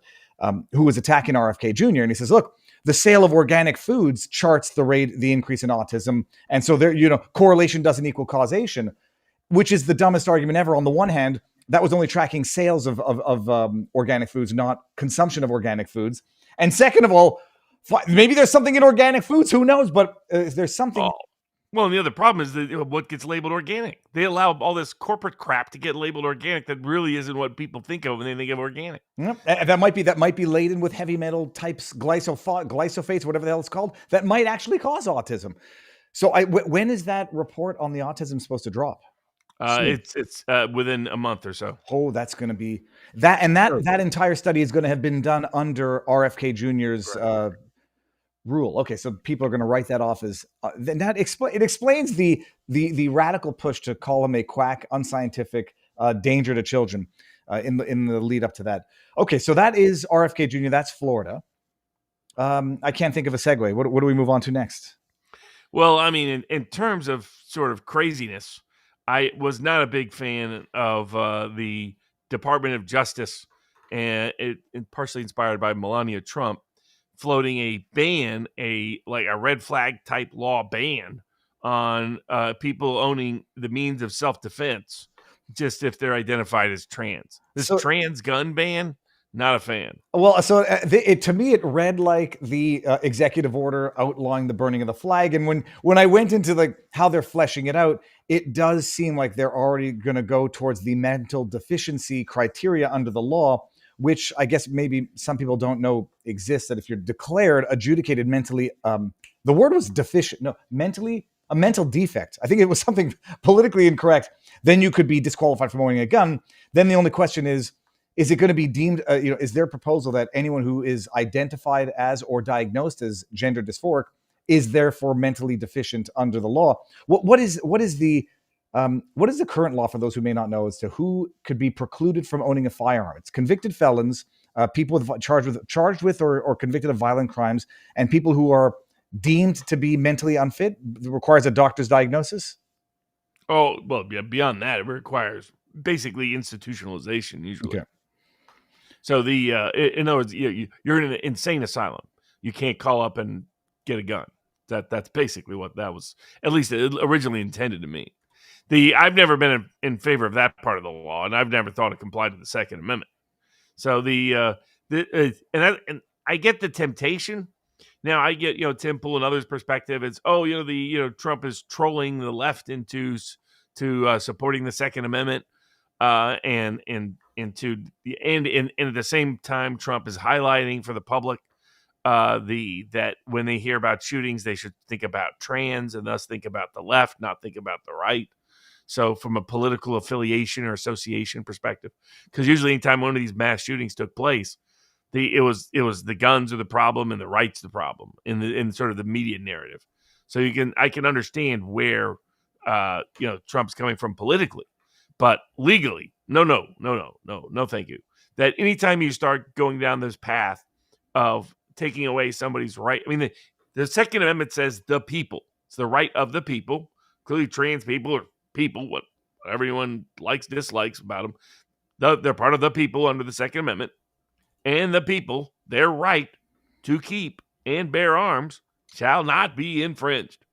who was attacking RFK Jr. And he says, look, the sale of organic foods charts the increase in autism. And so there, correlation doesn't equal causation, which is the dumbest argument ever. On the one hand, that was only tracking sales of organic foods, not consumption of organic foods. And second of all, maybe there's something in organic foods, who knows? But if there's something... Well, and the other problem is that what gets labeled organic. They allow all this corporate crap to get labeled organic that really isn't what people think of when they think of organic. Yep. That might be laden with heavy metal types, glyphosates, whatever the hell it's called, that might actually cause autism. So when is that report on the autism supposed to drop? It's within a month or so. Oh, that's going to be that, and that entire study is going to have been done under RFK Jr.'s rule. Okay, so people are going to write that off as it explains the radical push to call him a quack, unscientific, danger to children in the lead up to that. Okay, so that is RFK Jr. That's Florida. I can't think of a segue. What do we move on to next? Well, I mean, in terms of sort of craziness, I was not a big fan of the Department of Justice, and partially inspired by Melania Trump, floating a ban, a red flag type law ban on people owning the means of self-defense, just if they're identified as trans. This trans gun ban, not a fan. Well, so to me, it read like the executive order outlawing the burning of the flag. And when I went into how they're fleshing it out, it does seem like they're already going to go towards the mental deficiency criteria under the law, which I guess maybe some people don't know exists, that if you're declared adjudicated mentally, the word was deficient, no, mentally a mental defect, I think it was something politically incorrect, then you could be disqualified from owning a gun. Then the only question is it going to be deemed, is their proposal that anyone who is identified as or diagnosed as gender dysphoric is therefore mentally deficient under the law? What is the current law, for those who may not know, as to who could be precluded from owning a firearm? It's convicted felons, people charged with or convicted of violent crimes, and people who are deemed to be mentally unfit. It requires a doctor's diagnosis. Oh, well, yeah, beyond that, it requires basically institutionalization usually. Okay. So in other words, you're in an insane asylum. You can't call up and get a gun. That's basically what that was, at least originally intended to mean. I've never been in favor of that part of the law, and I've never thought it complied to the Second Amendment. So and I get the temptation. Now I get, Tim Pool and others' perspective. It's Trump is trolling the left into supporting the Second Amendment, and at the same time Trump is highlighting for the public that when they hear about shootings, they should think about trans and thus think about the left, not think about the right. So from a political affiliation or association perspective, because usually anytime one of these mass shootings took place, it was the guns are the problem and the right's the problem in sort of the media narrative. So I can understand where Trump's coming from politically, but legally, no, thank you. That anytime you start going down this path of taking away somebody's right, I mean the Second Amendment says the people. It's the right of the people. Clearly, trans people are people, what everyone likes, dislikes about them. They're part of the people under the Second Amendment. And the people, their right to keep and bear arms shall not be infringed.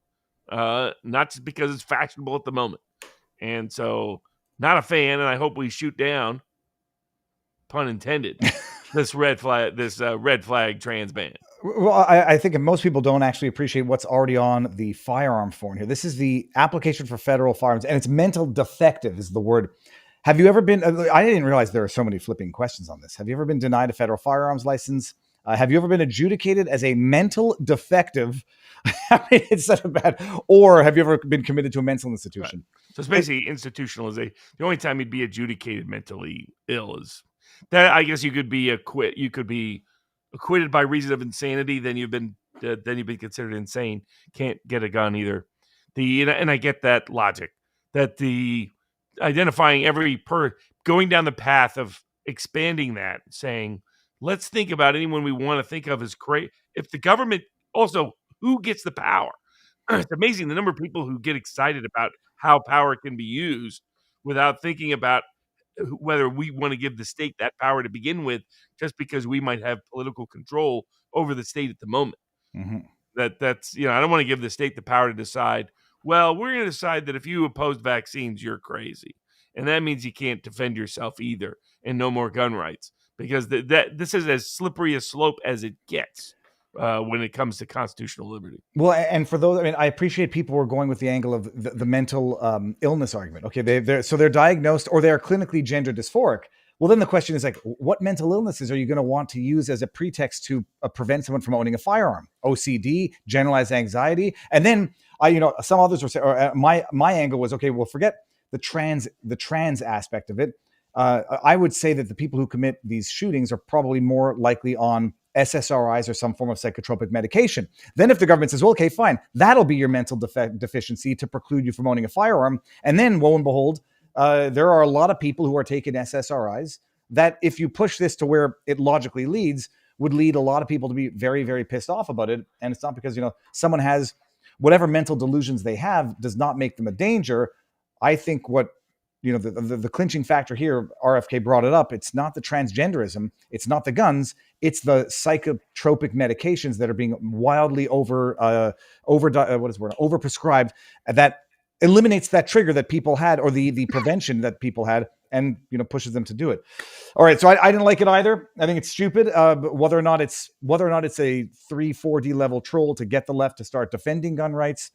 Not just because it's fashionable at the moment. And so, not a fan, and I hope we shoot down, pun intended, this red flag trans ban. Well, I think most people don't actually appreciate what's already on the firearm form here. This is the application for federal firearms, and it's mental defective is the word. Have you ever been, I didn't realize there are so many flipping questions on this. Have you ever been denied a federal firearms license? Have you ever been adjudicated as a mental defective? I mean, it's such a bad, or have you ever been committed to a mental institution? Right. So it's basically institutionalization. The only time you'd be adjudicated mentally ill is that, I guess you could be acquitted by reason of insanity. Then you've been considered insane. Can't get a gun either. And I get that logic that the identifying going down the path of expanding that, saying, let's think about anyone we want to think of as great. If the government also, who gets the power? It's amazing the number of people who get excited about how power can be used without thinking about whether we want to give the state that power to begin with, just because we might have political control over the state at the moment. Mm-hmm. That's I don't want to give the state the power to decide, well, we're going to decide that if you oppose vaccines, you're crazy. And that means you can't defend yourself either, and no more gun rights, because this is as slippery a slope as it gets when it comes to constitutional liberty. Well, and for those, I mean, I appreciate people were going with the angle of the mental illness argument. Okay, they're diagnosed or they're clinically gender dysphoric. Well, then the question is like, what mental illnesses are you going to want to use as a pretext to prevent someone from owning a firearm? OCD, generalized anxiety, and then some others were saying, or my angle was, okay, well, forget the trans aspect of it. I would say that the people who commit these shootings are probably more likely on SSRIs or some form of psychotropic medication. Then if the government says, well, okay, fine, that'll be your mental deficiency to preclude you from owning a firearm. And then, lo and behold, there are a lot of people who are taking SSRIs that if you push this to where it logically leads, would lead a lot of people to be very, very pissed off about it. And it's not because, someone has whatever mental delusions they have does not make them a danger. I think what, the clinching factor here, RFK brought it up. It's not the transgenderism. It's not the guns. It's the psychotropic medications that are being wildly overprescribed that eliminates that trigger that people had, or the prevention that people had, and pushes them to do it. All right, so I didn't like it either. I think it's stupid. But whether or not it's a 3-4D level troll to get the left to start defending gun rights.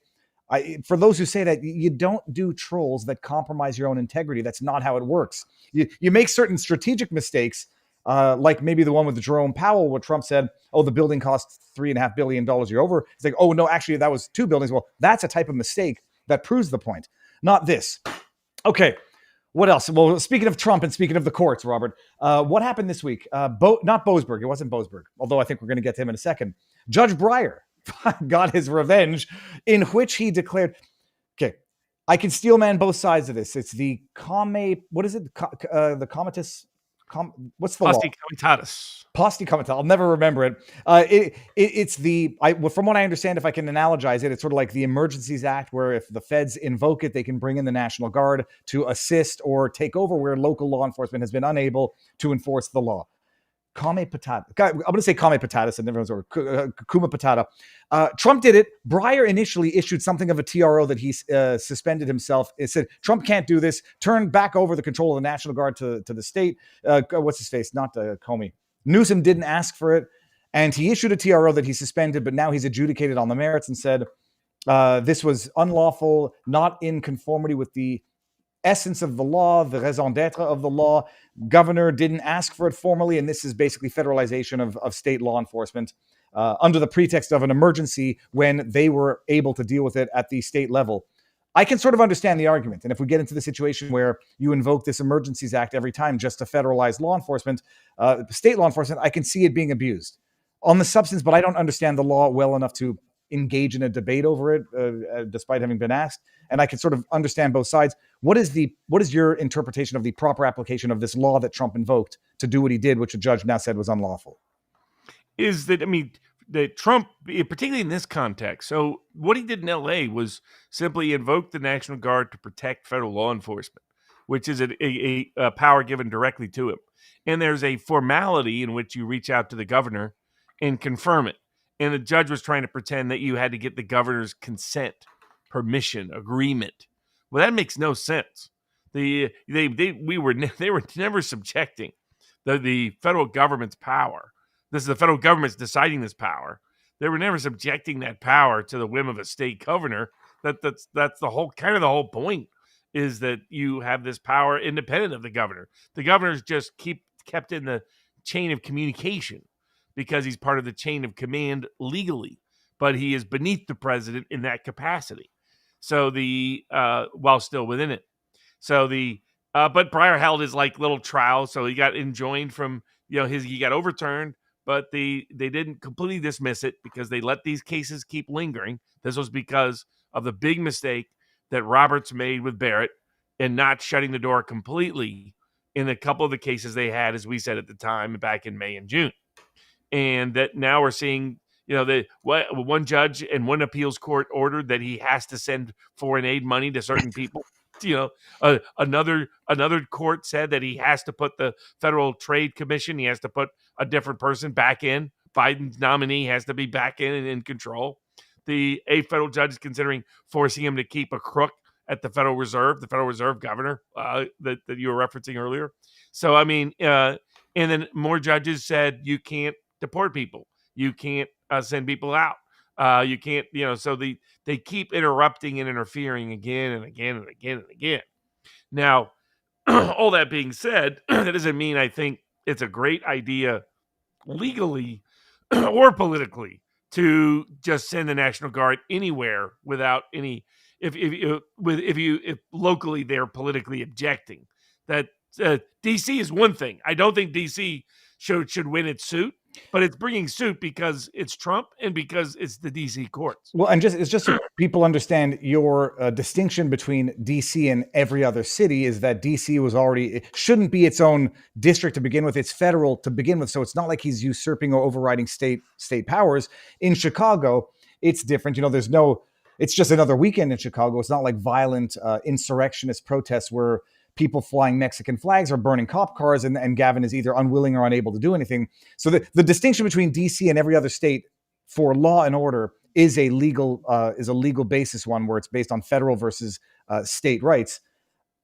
For those who say that, you don't do trolls that compromise your own integrity. That's not how it works. You make certain strategic mistakes, like maybe the one with Jerome Powell, where Trump said, oh, the building costs $3.5 billion, you're over. It's like, oh, no, actually, that was 2 buildings. Well, that's a type of mistake that proves the point, not this. Okay, what else? Well, speaking of Trump and speaking of the courts, Robert, what happened this week? Not Boasberg. It wasn't Boasberg, although I think we're going to get to him in a second. Judge Breyer got his revenge, in which he declared, okay, I can steel man both sides of this. It's the what is it? The comitus. What's the law? Posti comitatus. I'll never remember it. It's from what I understand, if I can analogize it, it's sort of like the Emergencies Act, where if the feds invoke it, they can bring in the National Guard to assist or take over where local law enforcement has been unable to enforce the law. I'm going to say Kame Patatus, and everyone's over Kuma Patata. Trump did it. Breyer initially issued something of a TRO that he suspended himself. It said Trump can't do this. Turn back over the control of the National Guard to the state. What's his face? Not Comey. Newsom didn't ask for it, and he issued a TRO that he suspended, but now he's adjudicated on the merits and said this was unlawful, not in conformity with the essence of the law, the raison d'etre of the law. Governor didn't ask for it formally, and this is basically federalization of state law enforcement under the pretext of an emergency when they were able to deal with it at the state level. I can sort of understand the argument, and if we get into the situation where you invoke this Emergencies Act every time just to federalize law enforcement, state law enforcement, I can see it being abused on the substance, but I don't understand the law well enough to engage in a debate over it, despite having been asked. And I can sort of understand both sides. What is your interpretation of the proper application of this law that Trump invoked to do what he did, which a judge now said was unlawful? Is that, that Trump, particularly in this context, so what he did in LA was simply invoke the National Guard to protect federal law enforcement, which is a power given directly to him. And there's a formality in which you reach out to the governor and confirm it. And the judge was trying to pretend that you had to get the governor's consent, permission, agreement. Well, that makes no sense. They were never subjecting the federal government's power. This is the federal government's deciding this power. They were never subjecting that power to the whim of a state governor. That's the whole point, is that you have this power independent of the governor. The governor's just kept in the chain of communication, because he's part of the chain of command legally, but he is beneath the president in that capacity. So while still within it. So but Breyer held his little trial, so he got enjoined from, he got overturned, but they didn't completely dismiss it because they let these cases keep lingering. This was because of the big mistake that Roberts made with Barrett and not shutting the door completely in a couple of the cases they had, as we said at the time, back in May and June. And that now we're seeing, one judge and one appeals court ordered that he has to send foreign aid money to certain people. Another court said that he has to put the Federal Trade Commission, he has to put a different person back in. Biden's nominee has to be back in control. A federal judge is considering forcing him to keep a crook at the Federal Reserve governor that you were referencing earlier. So, and then more judges said you can't deport people. You can't send people out. You can't, so they keep interrupting and interfering again and again and again and again. Now, all that being said, that doesn't mean I think it's a great idea legally or politically to just send the National Guard anywhere without any, if locally they're politically objecting. That DC is one thing. I don't think DC should win its suit, but it's bringing suit because it's Trump and because it's the DC courts. Well, and it's just so people understand your distinction between DC and every other city is that DC it shouldn't be its own district to begin with. It's federal to begin with. So it's not like he's usurping or overriding state powers. In Chicago, it's different. It's just another weekend in Chicago. It's not like violent insurrectionist protests where people flying Mexican flags or burning cop cars, and Gavin is either unwilling or unable to do anything. So the distinction between DC and every other state for law and order is a legal basis one, where it's based on federal versus state rights.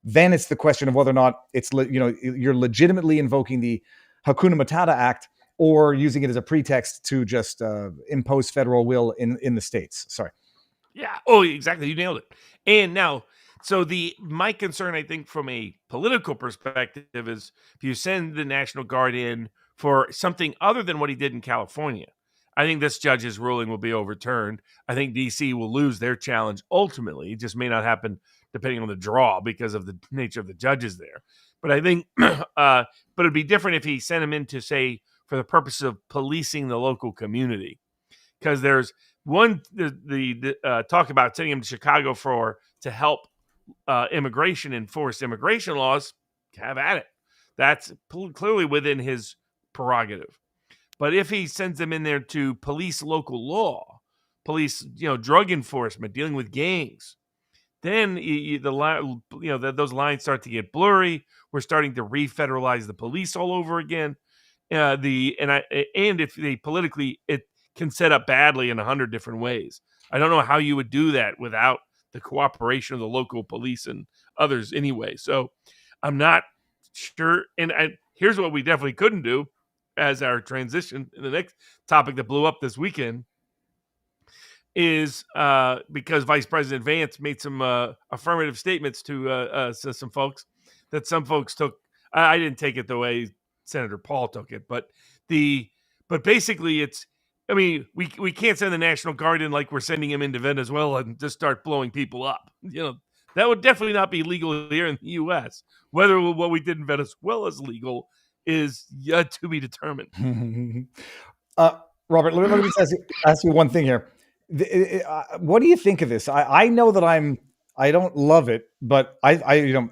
Then it's the question of whether or not you're legitimately invoking the Hakuna Matata Act or using it as a pretext to just impose federal will in the states. Sorry. Yeah. Oh, exactly. You nailed it. And now So my concern, I think, from a political perspective, is if you send the National Guard in for something other than what he did in California, I think this judge's ruling will be overturned. I think DC will lose their challenge ultimately. It just may not happen depending on the draw because of the nature of the judges there. But I think, but it'd be different if he sent him in to say for the purpose of policing the local community, because there's the talk about sending him to Chicago to help immigration, enforce immigration laws. Have at it. That's clearly within his prerogative. But if he sends them in there to police local law, police, drug enforcement, dealing with gangs, then those lines start to get blurry. We're starting to re-federalize the police all over again. And if they politically, it can set up badly in 100 different ways. I don't know how you would do that without the cooperation of the local police and others anyway. So I'm not sure. And here's what we definitely couldn't do as our transition in the next topic that blew up this weekend is because Vice President Vance made some affirmative statements to some folks that some folks took. I didn't take it the way Senator Paul took it, but basically it's, I mean, we can't send the National Guard in like we're sending him into Venezuela and just start blowing people up. That would definitely not be legal here in the U.S. Whether what we did in Venezuela is legal is yet to be determined. Robert, let me just ask you one thing here. What do you think of this? I know that I don't love it, but I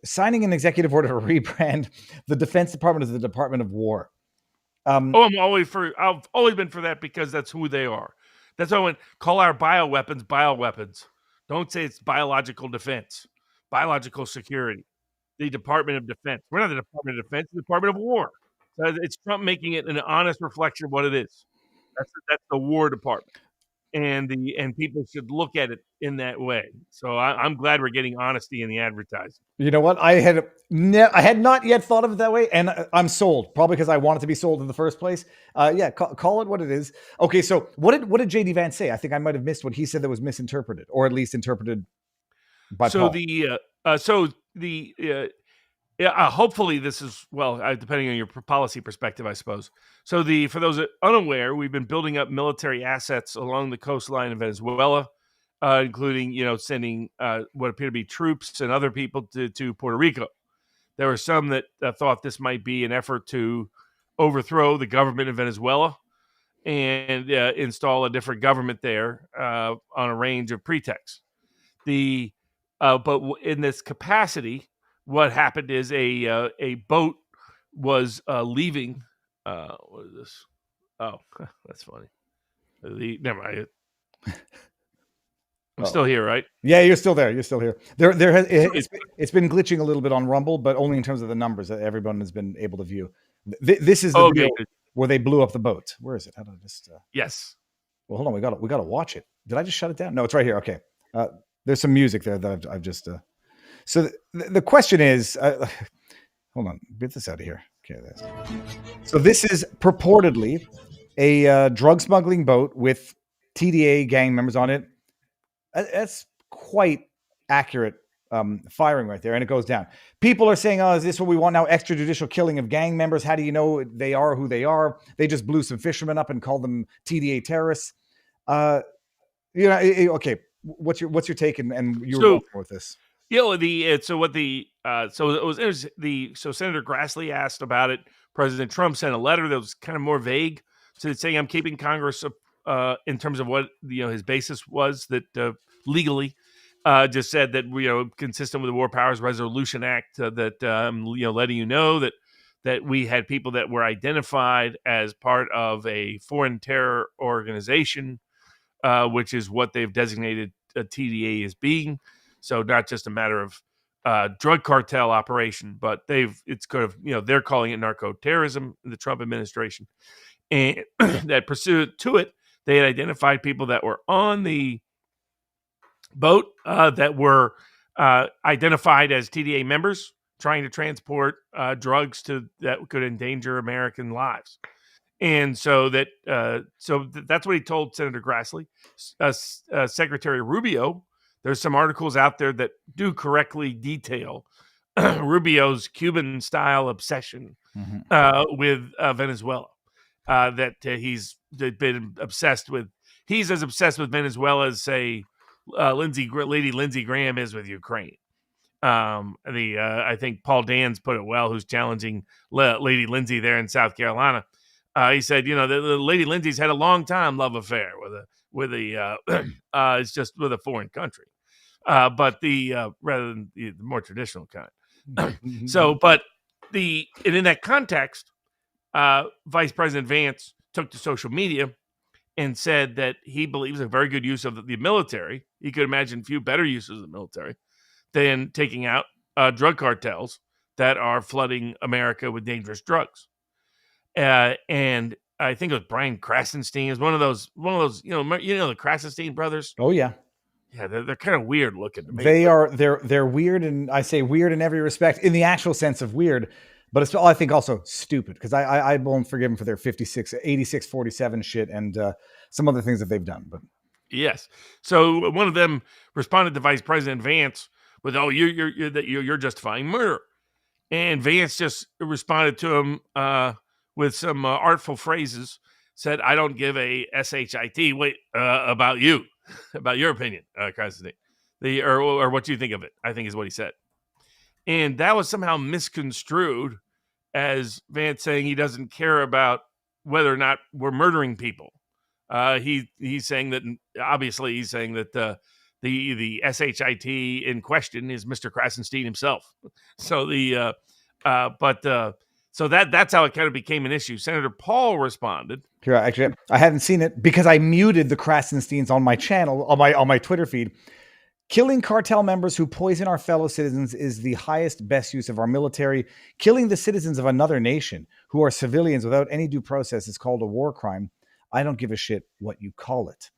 signing an executive order to rebrand the Defense Department as the Department of War. I've always been for that because that's who they are. That's why I went, call our bioweapons. Don't say it's biological defense, biological security, the Department of Defense. We're not the Department of Defense, the Department of War. So it's Trump making it an honest reflection of what it is. That's the War Department. And people should look at it in that way. So I'm glad we're getting honesty in the advertising. You know what? I had not yet thought of it that way, and I'm sold. Probably because I wanted to be sold in the first place. Call it what it is. Okay, so what did JD Vance say? I think I might have missed what he said that was misinterpreted, or at least interpreted by Paul. Hopefully this is, depending on your policy perspective, I suppose. So for those unaware, we've been building up military assets along the coastline of Venezuela, including, sending what appear to be troops and other people to Puerto Rico. There were some that thought this might be an effort to overthrow the government of Venezuela and install a different government there on a range of pretexts. But in this capacity, what happened is a boat was leaving. What is this? Oh, that's funny. Never mind. I'm still here, right? Yeah, you're still there. You're still here. It's been glitching a little bit on Rumble, but only in terms of the numbers that everyone has been able to view. This is the video where they blew up the boat. Where is it? How do I just? Yes. Well, hold on. We got to watch it. Did I just shut it down? No, it's right here. Okay. There's some music there that I've just. So the question is, hold on, get this out of here. Okay, so this is purportedly a drug smuggling boat with TDA gang members on it. That's quite accurate firing right there, and it goes down. People are saying, "Oh, is this what we want now? Extrajudicial killing of gang members? How do you know they are who they are? They just blew some fishermen up and called them TDA terrorists." Okay. What's your take, and you were going with this? So Senator Grassley asked about it. President Trump sent a letter that was kind of more vague, saying I'm keeping Congress in terms of what his basis was, that legally just said that consistent with the War Powers Resolution Act, that letting you know that we had people that were identified as part of a foreign terror organization, which is what they've designated a TDA as being. So not just a matter of drug cartel operation, but it's kind of, they're calling it narco terrorism in the Trump administration. And that pursuant to it, they had identified people that were on the boat that were identified as TDA members trying to transport drugs that could endanger American lives. And so that's what he told Senator Grassley. Secretary Rubio there's some articles out there that do correctly detail Rubio's Cuban-style obsession with Venezuela. That he's been obsessed with. He's as obsessed with Venezuela as, say, Lady Lindsey Graham is with Ukraine. I think Paul Dan's put it well, who's challenging Lady Lindsey there in South Carolina. He said, the Lady Lindsey's had a long time love affair it's just with a foreign country, but rather than the more traditional kind. So, but and in that context, Vice President Vance took to social media and said that he believes a very good use of the military. He could imagine few better uses of the military than taking out drug cartels that are flooding America with dangerous drugs. And I think it was Brian Krasenstein is one of those, the Krasenstein brothers. Oh yeah. Yeah, they're kind of weird looking to me. They're weird, and I say weird in every respect, in the actual sense of weird, but it's, I think, also stupid, because I won't forgive them for their 86-47 shit and some other things that they've done. But yes, so one of them responded to Vice President Vance with, "Oh, you're justifying murder," and Vance just responded to him with some artful phrases. Said, "I don't give a shit about you." About your opinion, Constantine, or what you think of it, I think is what he said. And that was somehow misconstrued as Vance saying he doesn't care about whether or not we're murdering people. He's saying that, obviously he's saying that the shit in question is Mr. Krasenstein himself. So so that's how it kind of became an issue. Senator Paul responded. Here, actually, I hadn't seen it because I muted the Krasensteins on my channel, on my Twitter feed. Killing cartel members who poison our fellow citizens is the highest, best use of our military. Killing the citizens of another nation who are civilians without any due process is called a war crime. I don't give a shit what you call it.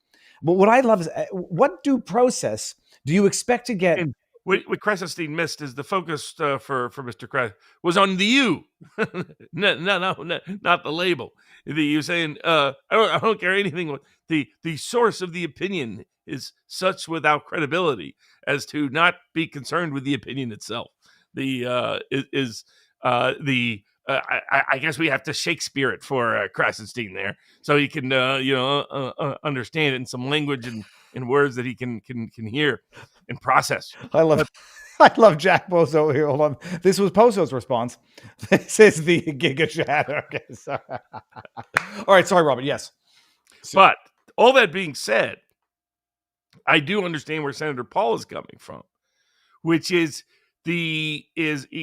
But what I love is, what due process do you expect to get? And what Krasenstein missed is the focus for Mr. Kras was on the you, no, not the label. You're saying I don't care anything. The source of the opinion is such without credibility as to not be concerned with the opinion itself. I guess we have to Shakespeare it for Krasenstein there, so he can understand it in some language and words that he can hear and process. I love Jack Bozo here. Hold on. This was Pozo's response. This is the Giga Chat. Okay, sorry. All right, sorry, Robert. Yes. But all that being said, I do understand where Senator Paul is coming from, which is he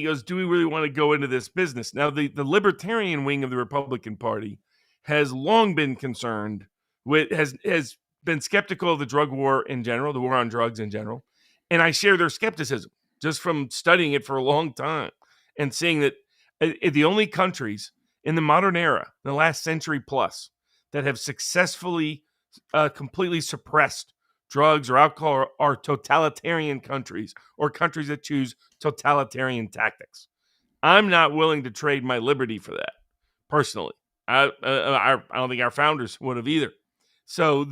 goes, do we really want to go into this business? Now, the libertarian wing of the Republican Party has long been concerned with, has been skeptical of the drug war in general, the war on drugs in general. And I share their skepticism just from studying it for a long time and seeing that the only countries in the modern era, in the last century plus, that have successfully completely suppressed drugs or alcohol are totalitarian countries, or countries that choose totalitarian tactics. I'm not willing to trade my liberty for that, personally. I don't think our founders would have either. So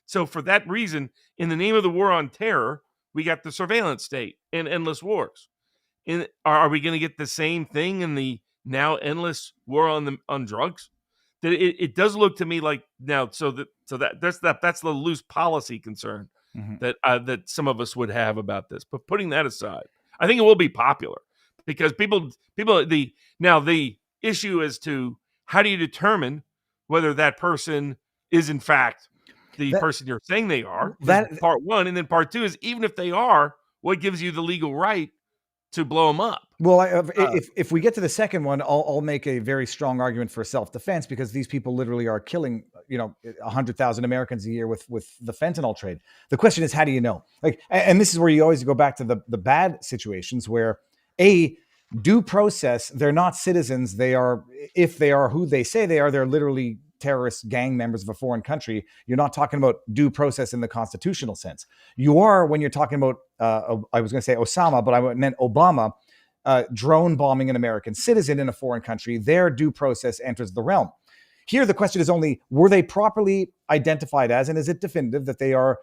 so for that reason, in the name of the war on terror, we got the surveillance state and endless wars. Are we going to get the same thing in the now endless war on drugs? That it does look to me like now. That's the loose policy concern that some of us would have about this. But putting that aside, I think it will be popular because people the issue as to how do you determine whether that person is in fact the person you're saying they are. That's part one, and then part two is, even if they are, what gives you the legal right to blow them up? Well, if we get to the second one, I'll make a very strong argument for self-defense, because these people literally are killing 100,000 Americans a year with the fentanyl trade. The question is, how do you know? And this is where you always go back to the bad situations where due process, they're not citizens. They are, if they are who they say they are, they're literally terrorist gang members of a foreign country. You're not talking about due process in the constitutional sense. You are when you're talking about, I was going to say Osama, but I meant Obama, drone bombing an American citizen in a foreign country. Their due process enters the realm. Here, the question is only, were they properly identified as, and is it definitive that they are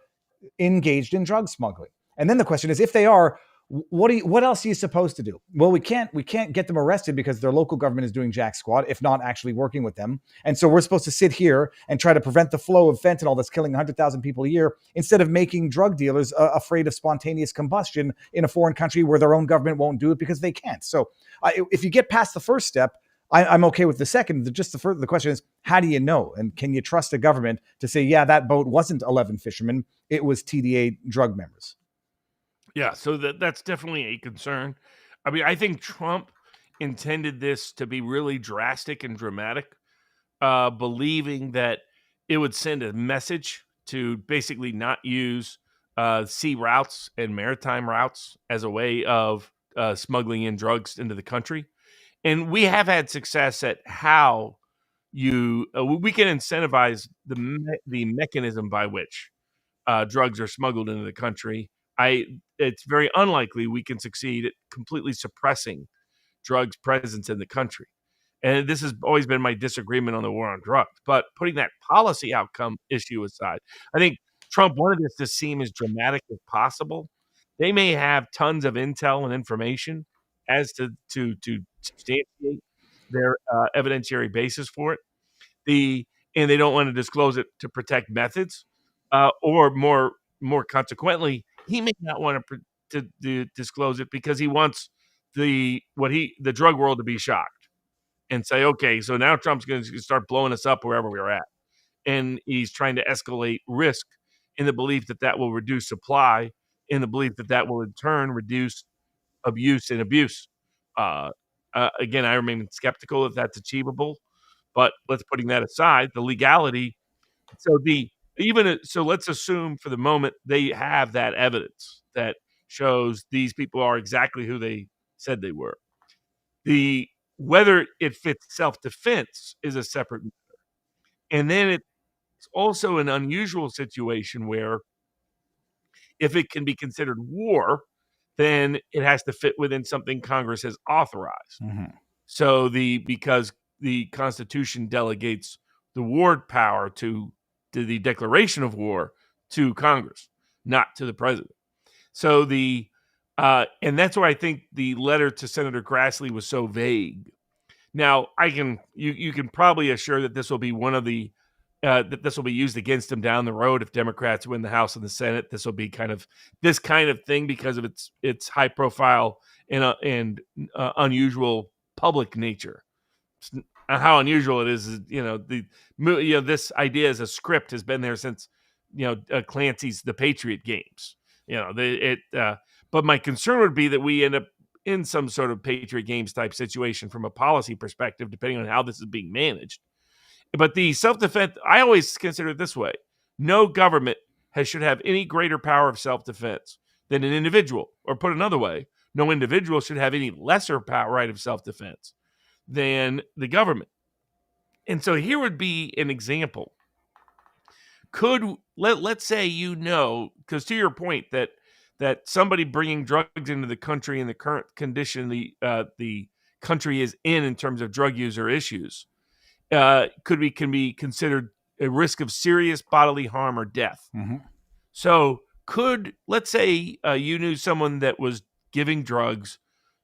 engaged in drug smuggling. And then the question is, if they are, what else are you supposed to do? Well, we can't get them arrested because their local government is doing jack squat, if not actually working with them. And so we're supposed to sit here and try to prevent the flow of fentanyl that's killing 100,000 people a year, instead of making drug dealers afraid of spontaneous combustion in a foreign country where their own government won't do it because they can't. So if you get past the first step, I'm okay with the second. Just the question is, how do you know? And can you trust a government to say, yeah, that boat wasn't 11 fishermen, it was TDA drug members? Yeah, so that's definitely a concern. I mean, I think Trump intended this to be really drastic and dramatic, believing that it would send a message to basically not use sea routes and maritime routes as a way of smuggling in drugs into the country. And we have had success at how we can incentivize the mechanism by which drugs are smuggled into the country. It's very unlikely we can succeed at completely suppressing drugs' presence in the country. And this has always been my disagreement on the war on drugs. But putting that policy outcome issue aside, I think Trump wanted this to seem as dramatic as possible. They may have tons of intel and information as to substantiate their evidentiary basis for it. And they don't want to disclose it to protect methods, or more consequently, he may not want to disclose it because he wants the drug world to be shocked and say, okay, so now Trump's going to start blowing us up wherever we're at, and he's trying to escalate risk in the belief that will reduce supply, in the belief that will in turn reduce abuse and abuse. Again, I remain skeptical if that's achievable, but putting that aside, the legality. So let's assume for the moment they have that evidence that shows these people are exactly who they said they were. Whether it fits self-defense is a separate matter. And then it's also an unusual situation where if it can be considered war, then it has to fit within something Congress has authorized. Mm-hmm. So because the Constitution delegates the war power to the declaration of war to Congress, not to the president. So and that's why I think the letter to Senator Grassley was so vague. Now, you can probably assure that this will be one of the that this will be used against him down the road if Democrats win the House and the Senate. This will be this kind of thing because of its high profile and unusual public nature. How unusual it is, this idea as a script has been there since Clancy's The Patriot Games. But my concern would be that we end up in some sort of Patriot Games type situation from a policy perspective, depending on how this is being managed. But the self-defense, I always consider it this way: no government should have any greater power of self-defense than an individual. Or put another way, no individual should have any lesser right of self-defense than the government. And so here would be an example. Let's say, because to your point that somebody bringing drugs into the country in the current condition the country is in terms of drug user issues, can be considered a risk of serious bodily harm or death. Mm-hmm. So let's say you knew someone that was giving drugs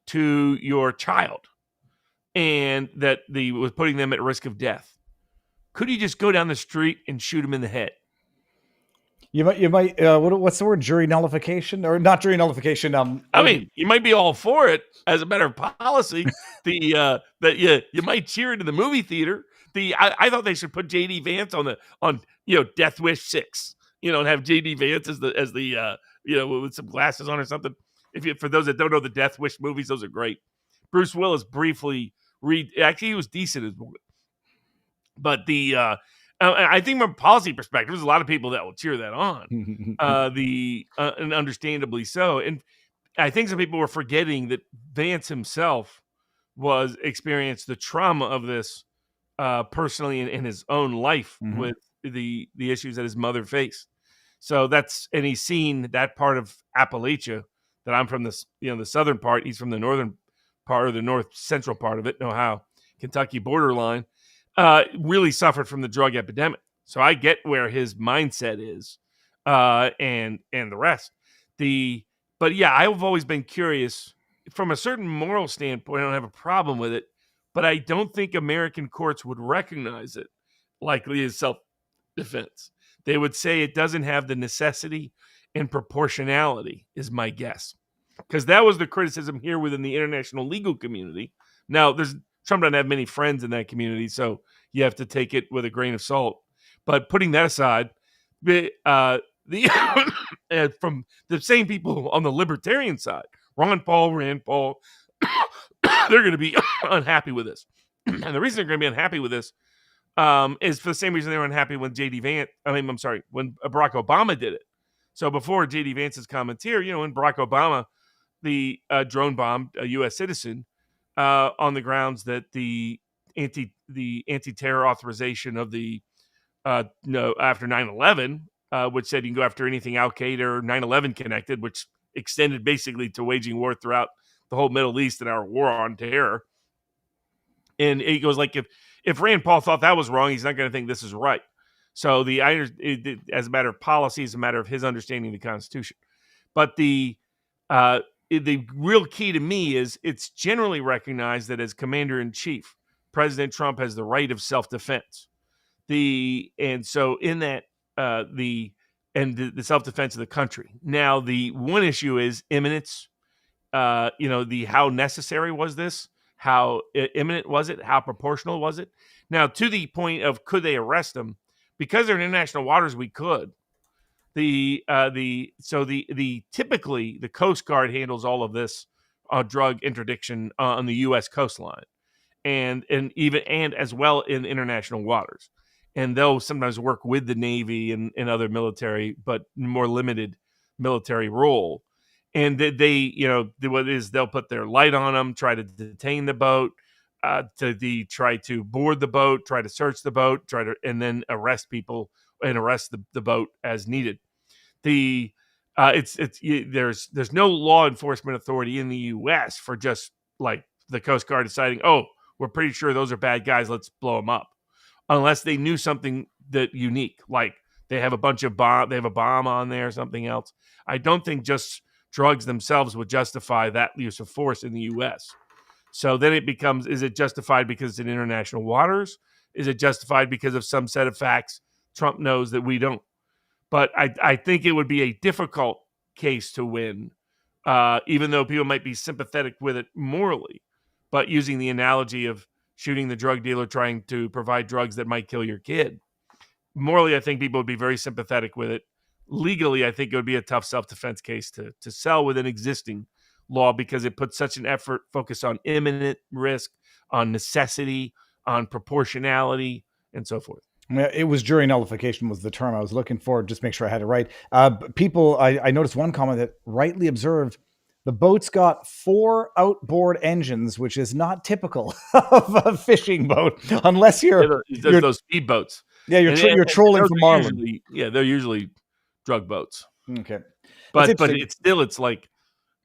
to your child and that was putting them at risk of death. Could you just go down the street and shoot him in the head? You might. What's the word? Jury nullification, or not jury nullification? I mean, you might be all for it as a matter of policy. You might cheer it in the movie theater. I thought they should put JD Vance on Death Wish 6. And have JD Vance as the with some glasses on or something. For those that don't know the Death Wish movies, those are great. Bruce Willis briefly actually he was decent, but I think from a policy perspective, there's a lot of people that will cheer that on. And understandably so. And I think some people were forgetting that Vance himself experienced the trauma of this personally in his own life Mm-hmm. with the issues that his mother faced. So and he's seen that part of Appalachia that I'm from the southern part. He's from the northern part or the north central part of it, Ohio, Kentucky borderline. Really suffered from the drug epidemic. So I get where his mindset is. and the rest. But yeah, I've always been curious from a certain moral standpoint. I don't have a problem with it, but I don't think American courts would recognize it likely as self-defense. They would say it doesn't have the necessity and proportionality, is my guess, because that was the criticism here within the international legal community. Now, Trump doesn't have many friends in that community, so you have to take it with a grain of salt. But putting that aside, from the same people on the libertarian side, Ron Paul, Rand Paul, they're going to be unhappy with this. And the reason they're going to be unhappy with this is for the same reason they were unhappy when when Barack Obama did it. So before J.D. Vance's comments here, when Barack Obama, the drone bombed a U.S. citizen on the grounds that the anti-terror authorization of the after 9/11, which said you can go after anything Al-Qaeda or 9/11 connected, which extended basically to waging war throughout the whole Middle East and our war on terror. And it goes like, if Rand Paul thought that was wrong, he's not going to think this is right. So as a matter of policy, as a matter of his understanding of the Constitution. But the real key to me is it's generally recognized that as commander-in-chief, President Trump has the right of self-defense. And so in that the self-defense of the country. Now, the one issue is imminence. How necessary was this? How imminent was it? How proportional was it? Now, to the point of could they arrest him? Because they're in international waters, we could. Typically the Coast Guard handles all of this drug interdiction on the U.S. coastline, and as well in international waters. And they'll sometimes work with the Navy and other military, but more limited military role. And they'll put their light on them, try to detain the boat, try to board the boat, try to search the boat, and then arrest people and arrest the boat as needed. There's no law enforcement authority in the U.S. for just like the Coast Guard deciding, oh, we're pretty sure those are bad guys, let's blow them up, unless they knew something that unique, like they have a bomb on there or something else. I don't think just drugs themselves would justify that use of force in the U.S. So then it becomes, is it justified because it's in international waters? Is it justified because of some set of facts Trump knows that we don't? But I think it would be a difficult case to win, even though people might be sympathetic with it morally. But using the analogy of shooting the drug dealer trying to provide drugs that might kill your kid, morally, I think people would be very sympathetic with it. Legally, I think it would be a tough self-defense case to sell with an existing law because it puts such an focus on imminent risk, on necessity, on proportionality, and so forth. It was jury nullification was the term I was looking for. Just make sure I had it right. I noticed one comment that rightly observed the boat's got 4 outboard engines, which is not typical of a fishing boat, unless you're those speed boats. Yeah, you're trolling for marlin. They're usually drug boats. Okay, but it's like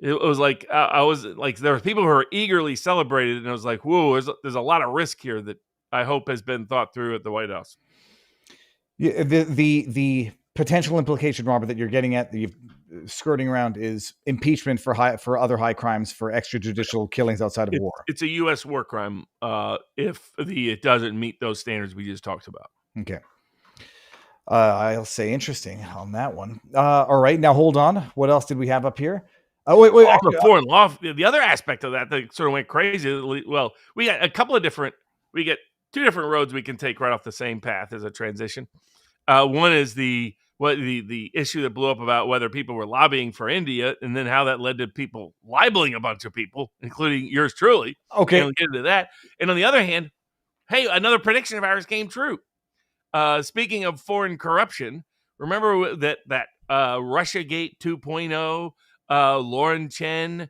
it was like I was like there were people who were eagerly celebrated, and I was like, whoa, there's a lot of risk here that I hope has been thought through at the White House. Yeah, the potential implication, Robert, that you're getting at, the skirting around, is impeachment for other high crimes, for extrajudicial killings outside of war. It's a U.S. war crime if it doesn't meet those standards we just talked about. Okay. I'll say interesting on that one. All right, now hold on. What else did we have up here? Oh, wait. Actually, foreign law. The other aspect of that sort of went crazy. Well, we got we get 2 different roads we can take right off the same path as a transition. One is the issue that blew up about whether people were lobbying for India, and then how that led to people libeling a bunch of people, including yours truly. Okay, and we'll get into that. And on the other hand, hey, another prediction of ours came true. Speaking of foreign corruption, remember that Russiagate 2.0, Lauren Chen,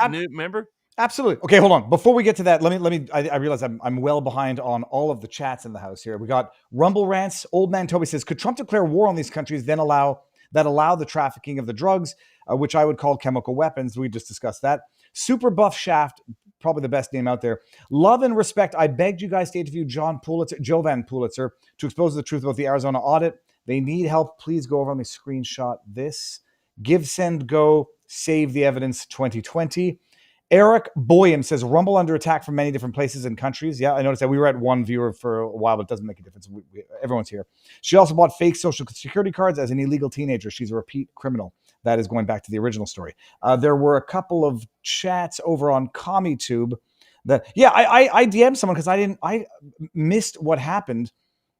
remember? Absolutely. Okay, hold on. Before we get to that, let me. I realize I'm well behind on all of the chats in the house here. We got Rumble Rants. Old Man Toby says, could Trump declare war on these countries, then allow the trafficking of the drugs, which I would call chemical weapons? We just discussed that. Super Buff Shaft, probably the best name out there. Love and respect. I begged you guys to interview Jovan Pulitzer to expose the truth about the Arizona audit. They need help. Please go over. Let me screenshot this. Give, send, go. Save the evidence 2020. Eric Boyum says Rumble under attack from many different places and countries. Yeah, I noticed that. We were at one viewer for a while, but it doesn't make a difference. Everyone's here. She also bought fake social security cards as an illegal teenager. She's a repeat criminal. That is going back to the original story. There were a couple of chats over on CommieTube that, I DM'd someone because I missed what happened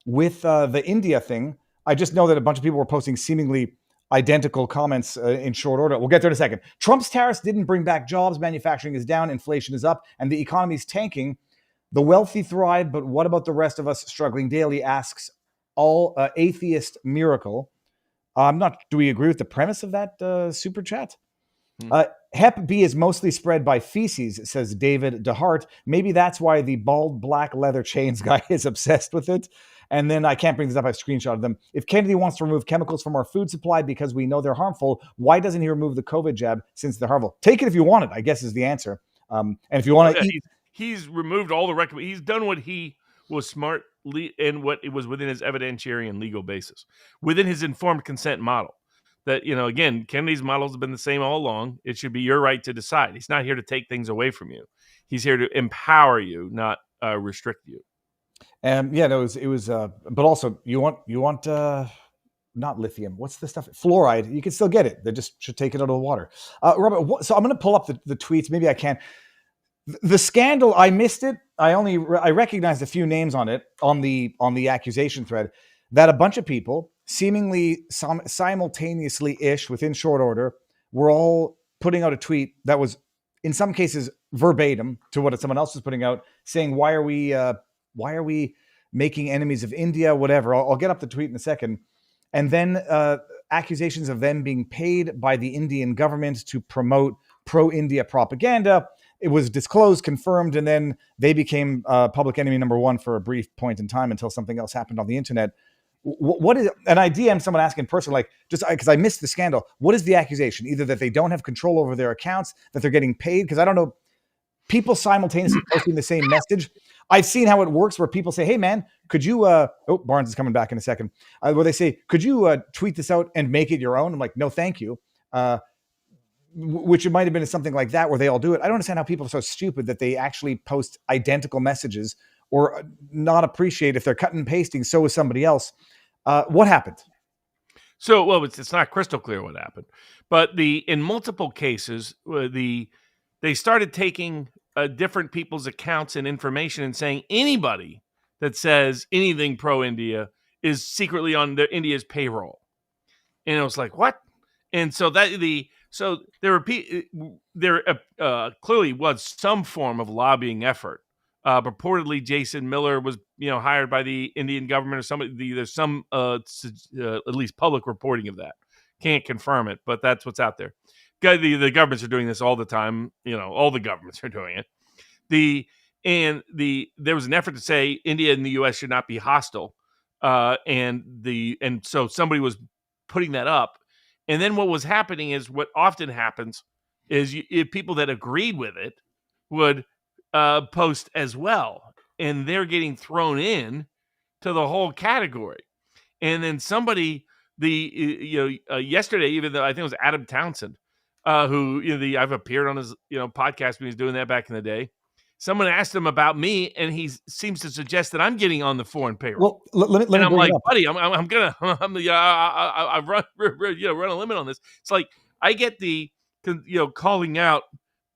with the India thing. I just know that a bunch of people were posting seemingly identical comments in short order. We'll get there in a second. Trump's tariffs didn't bring back jobs. Manufacturing is down. Inflation is up. And the economy is tanking. The wealthy thrive, but what about the rest of us struggling daily, asks all atheist miracle. Do we agree with the premise of that super chat? Hep B is mostly spread by feces, says David DeHart. Maybe that's why the bald black leather chains guy is obsessed with it. And then I can't bring this up. I've screenshotted them. If Kennedy wants to remove chemicals from our food supply because we know they're harmful, why doesn't he remove the COVID jab since they're harmful? Take it if you want it, I guess is the answer. And if you want to eat... He's removed all the recommendations. He's done what he was smart and what it was within his evidentiary and legal basis, within his informed consent model. That, again, Kennedy's models have been the same all along. It should be your right to decide. He's not here to take things away from you. He's here to empower you, not restrict you. It was. But also, you want not lithium. What's the stuff? Fluoride. You can still get it. They just should take it out of the water. Robert, so I'm going to pull up the tweets. Maybe I can. The scandal, I missed it. I recognized a few names on it on the accusation thread that a bunch of people, seemingly simultaneously-ish within short order, were all putting out a tweet that was, in some cases, verbatim to what someone else was putting out, saying, why are we making enemies of India, whatever. I'll get up the tweet in a second. And then accusations of them being paid by the Indian government to promote pro-India propaganda. It was disclosed, confirmed, and then they became public enemy number one for a brief point in time until something else happened on the internet. What is? And I DM'd someone asking in person, like, just because I missed the scandal. What is the accusation? Either that they don't have control over their accounts, that they're getting paid, because I don't know. People simultaneously posting the same message. I've seen how it works where people say, hey, man, could you, Barnes is coming back in a second, where they say, could you tweet this out and make it your own? I'm like, no, thank you. Which it might have been something like that where they all do it. I don't understand how people are so stupid that they actually post identical messages or not appreciate if they're cutting and pasting. So is somebody else. What happened? So, well, it's not crystal clear what happened, but in multiple cases, they started taking different people's accounts and information and saying anybody that says anything pro-India is secretly on India's payroll. And it was like, what? And so there clearly was some form of lobbying effort. Purportedly, Jason Miller was, hired by the Indian government or somebody. There's some, at least public reporting of that. Can't confirm it, but that's what's out there. The governments are doing this all the time. All the governments are doing it. There was an effort to say India and the U.S. should not be hostile, and so somebody was putting that up. And then what was happening is what often happens is if people that agreed with it would post as well, and they're getting thrown in to the whole category. And then somebody, yesterday, even though I think it was Adam Townsend, who I've appeared on his podcast when he was doing that back in the day. Someone asked him about me, and he seems to suggest that I'm getting on the foreign payroll. Well, let me I'm like, buddy, I run a limit on this. It's like I get the calling out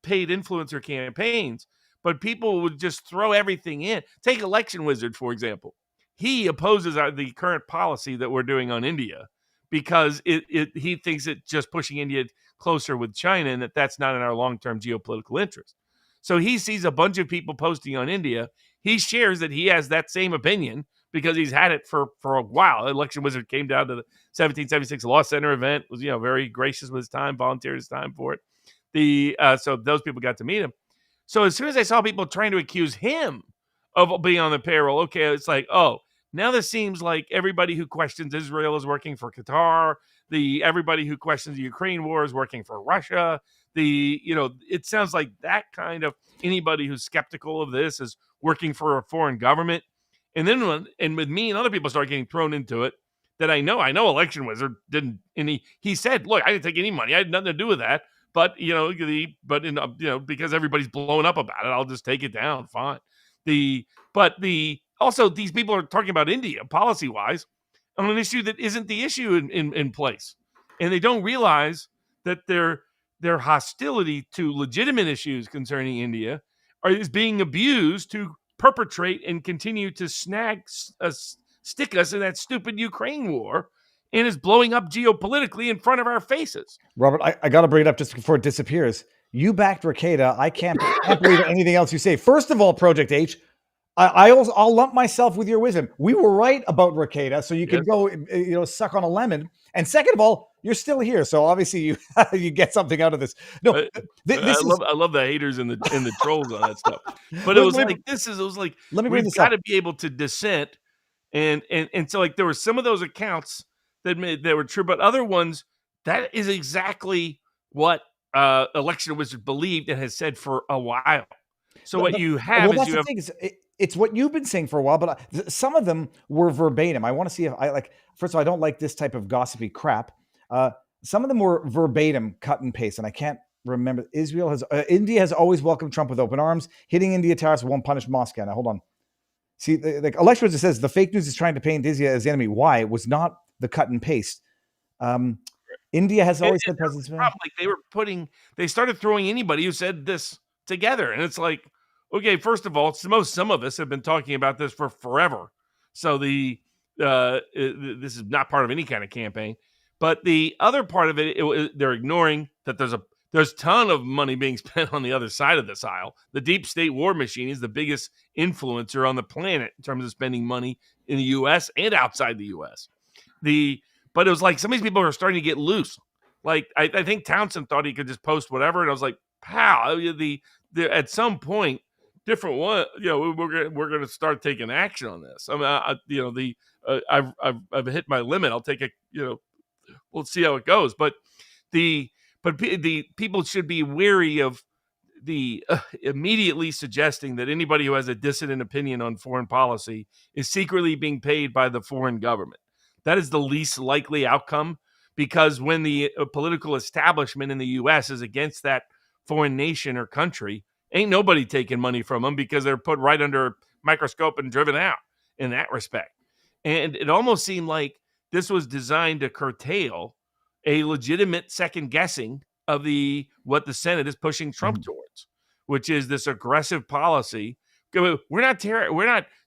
paid influencer campaigns, but people would just throw everything in. Take Election Wizard, for example. He opposes the current policy that we're doing on India because he thinks it's just pushing India closer with China and that's not in our long-term geopolitical interest. So he sees a bunch of people posting on India. He shares that he has that same opinion because he's had it for a while. Election Wizard came down to the 1776 Law Center event, was very gracious with his time, volunteered his time for it. So those people got to meet him. So as soon as I saw people trying to accuse him of being on the payroll, okay, it's like, oh, now this seems like everybody who questions Israel is working for Qatar. Everybody who questions the Ukraine war is working for Russia. It sounds like that kind of anybody who's skeptical of this is working for a foreign government. And then with me and other people start getting thrown into it, that I know Election Wizard didn't, and he said, look, I didn't take any money. I had nothing to do with that. But, because everybody's blowing up about it, I'll just take it down. Fine. Also these people are talking about India policy wise on an issue that isn't the issue in place. And they don't realize that their hostility to legitimate issues concerning India is being abused to perpetrate and continue to stick us in that stupid Ukraine war, and is blowing up geopolitically in front of our faces. Robert, I got to bring it up just before it disappears. You backed Rekieta. I can't believe anything else you say. First of all, Project H, I'll lump myself with your wisdom. We were right about Rekieta, so you can go, suck on a lemon. And second of all, you're still here, so obviously you get something out of this. No, I love the haters and the trolls on that stuff. But it was like let me bring we've this got up. to be able to dissent, and so like there were some of those accounts that were true, but other ones that is exactly what Election Wizard believed and has said for a while. So what you have is you have. It's what you've been saying for a while, but some of them were verbatim. I want to see if I like. First of all, I don't like this type of gossipy crap. Some of them were verbatim, cut and paste, and I can't remember. India has always welcomed Trump with open arms. Hitting India tariffs won't punish Moscow. Now hold on. See, like Election Wizard says, the fake news is trying to paint India as the enemy. Why? It was not the cut and paste. India has always said President. Like they started throwing anybody who said this together, and it's like. Okay, first of all, some of us have been talking about this for forever. So this is not part of any kind of campaign. But the other part of it, they're ignoring that there's a ton of money being spent on the other side of this aisle. The deep state war machine is the biggest influencer on the planet in terms of spending money in the U.S. and outside the U.S. But it was like some of these people are starting to get loose. Like I think Townsend thought he could just post whatever, and I was like, pal, at some point. Different one, we're going to start taking action on this. I mean, I've hit my limit. I'll take we'll see how it goes. But the people should be wary of the immediately suggesting that anybody who has a dissident opinion on foreign policy is secretly being paid by the foreign government. That is the least likely outcome, because when the political establishment in the U.S. is against that foreign nation or country, ain't nobody taking money from them, because they're put right under a microscope and driven out in that respect. And it almost seemed like this was designed to curtail a legitimate second guessing of what the Senate is pushing Trump towards, which is this aggressive policy. We're not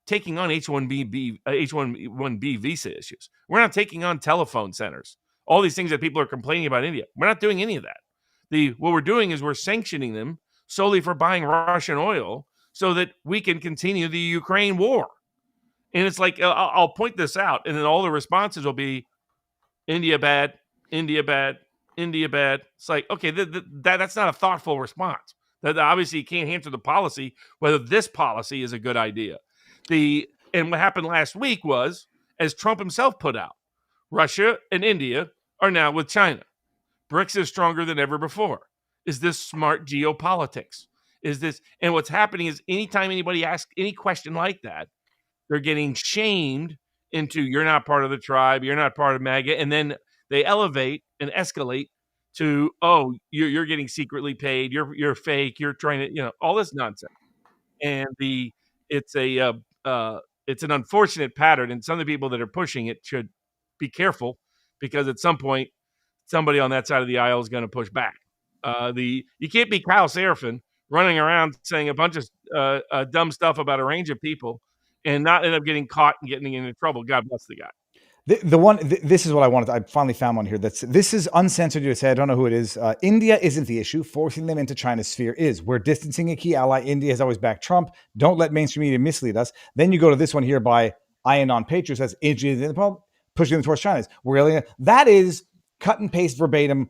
taking on H-1B visa issues. We're not taking on telephone centers. All these things that people are complaining about India. We're not doing any of that. What we're doing is we're sanctioning them solely for buying Russian oil so that we can continue the Ukraine war. And it's like, I'll point this out, and then all the responses will be India bad, India bad, India bad. It's like, okay, that's not a thoughtful response. That obviously you can't answer the policy, whether this policy is a good idea. And what happened last week was, as Trump himself put out, Russia and India are now with China. BRICS is stronger than ever before. Is this smart geopolitics? And what's happening is anytime anybody asks any question like that, they're getting shamed into, you're not part of the tribe, you're not part of MAGA, and then they elevate and escalate to, oh, you're getting secretly paid, you're fake, you're trying to, all this nonsense. And it's an unfortunate pattern, and some of the people that are pushing it should be careful, because at some point somebody on that side of the aisle is going to push back. You can't be Kyle Seraphin running around saying a bunch of dumb stuff about a range of people and not end up getting caught and getting into trouble. God bless the guy. This is what I wanted. I finally found one here. This is uncensored USA. I don't know who it is. India isn't the issue. Forcing them into China's sphere is. We're distancing a key ally. India has always backed Trump. Don't let mainstream media mislead us. Then you go to this one here by Ian on Patriot, says India is in the problem, pushing them towards China's. That is cut and paste verbatim,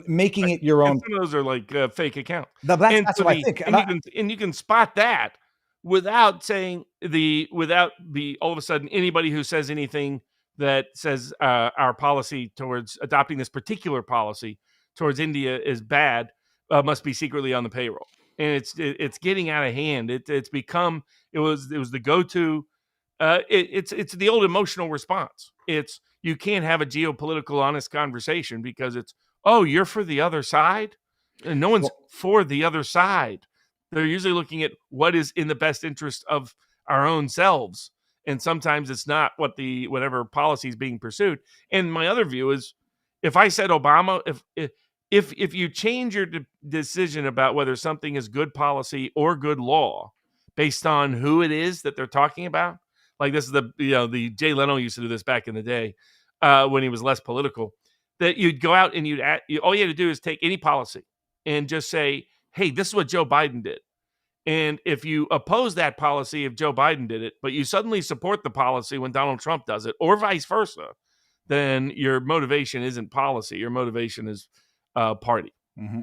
making it your own. And some of those are like fake accounts. That's what I think. And you can spot that without saying all of a sudden anybody who says anything that says our policy towards adopting this particular policy towards India is bad must be secretly on the payroll. And it's getting out of hand. It was the go-to It's the old emotional response. It's you can't have a geopolitical honest conversation because it's, oh, you're for the other side, and no one's for the other side. They're usually looking at what is in the best interest of our own selves, and sometimes it's not whatever policy is being pursued. And my other view is, if I said Obama, if you change your decision about whether something is good policy or good law based on who it is that they're talking about, like this is the Jay Leno used to do this back in the day when he was less political, that you'd go out and all you had to do is take any policy and just say, hey, this is what Joe Biden did. And if you oppose that policy if Joe Biden did it, but you suddenly support the policy when Donald Trump does it, or vice versa, then your motivation isn't policy. Your motivation is party. Mm-hmm.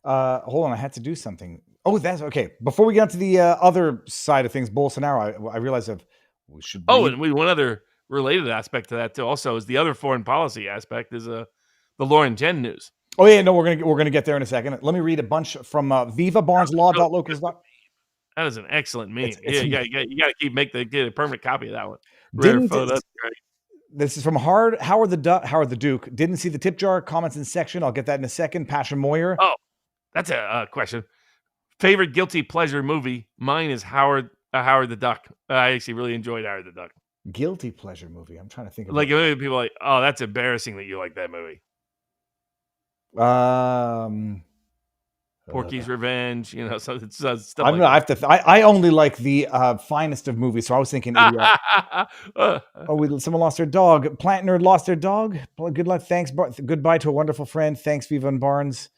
Hold on, I had to do something. Oh, that's okay. Before we get to the other side of things, Bolsonaro, I realized we should. Oh, and one other related aspect to that too, also, is the other foreign policy aspect is the Lauren Chen news. Oh yeah, no, we're gonna get there in a second. Let me read a bunch from Viva Barneslaw.locals. That is an excellent meme. You got to get a permanent copy of that one. That's great. This is from Howard the Duke. Didn't see the tip jar comments in section. I'll get that in a second. Passion Moyer. Oh, that's a question. Favorite guilty pleasure movie? Mine is Howard the Duck. I actually really enjoyed Howard the Duck. Guilty pleasure movie. I'm trying to think of like people are like, oh, that's embarrassing that you like that movie. Porky's Revenge, so it's stuff. I only like the finest of movies, so I was thinking. Someone lost their dog. Plant Nerd lost their dog. Good luck. Thanks. Goodbye to a wonderful friend. Thanks, Viva and Barnes.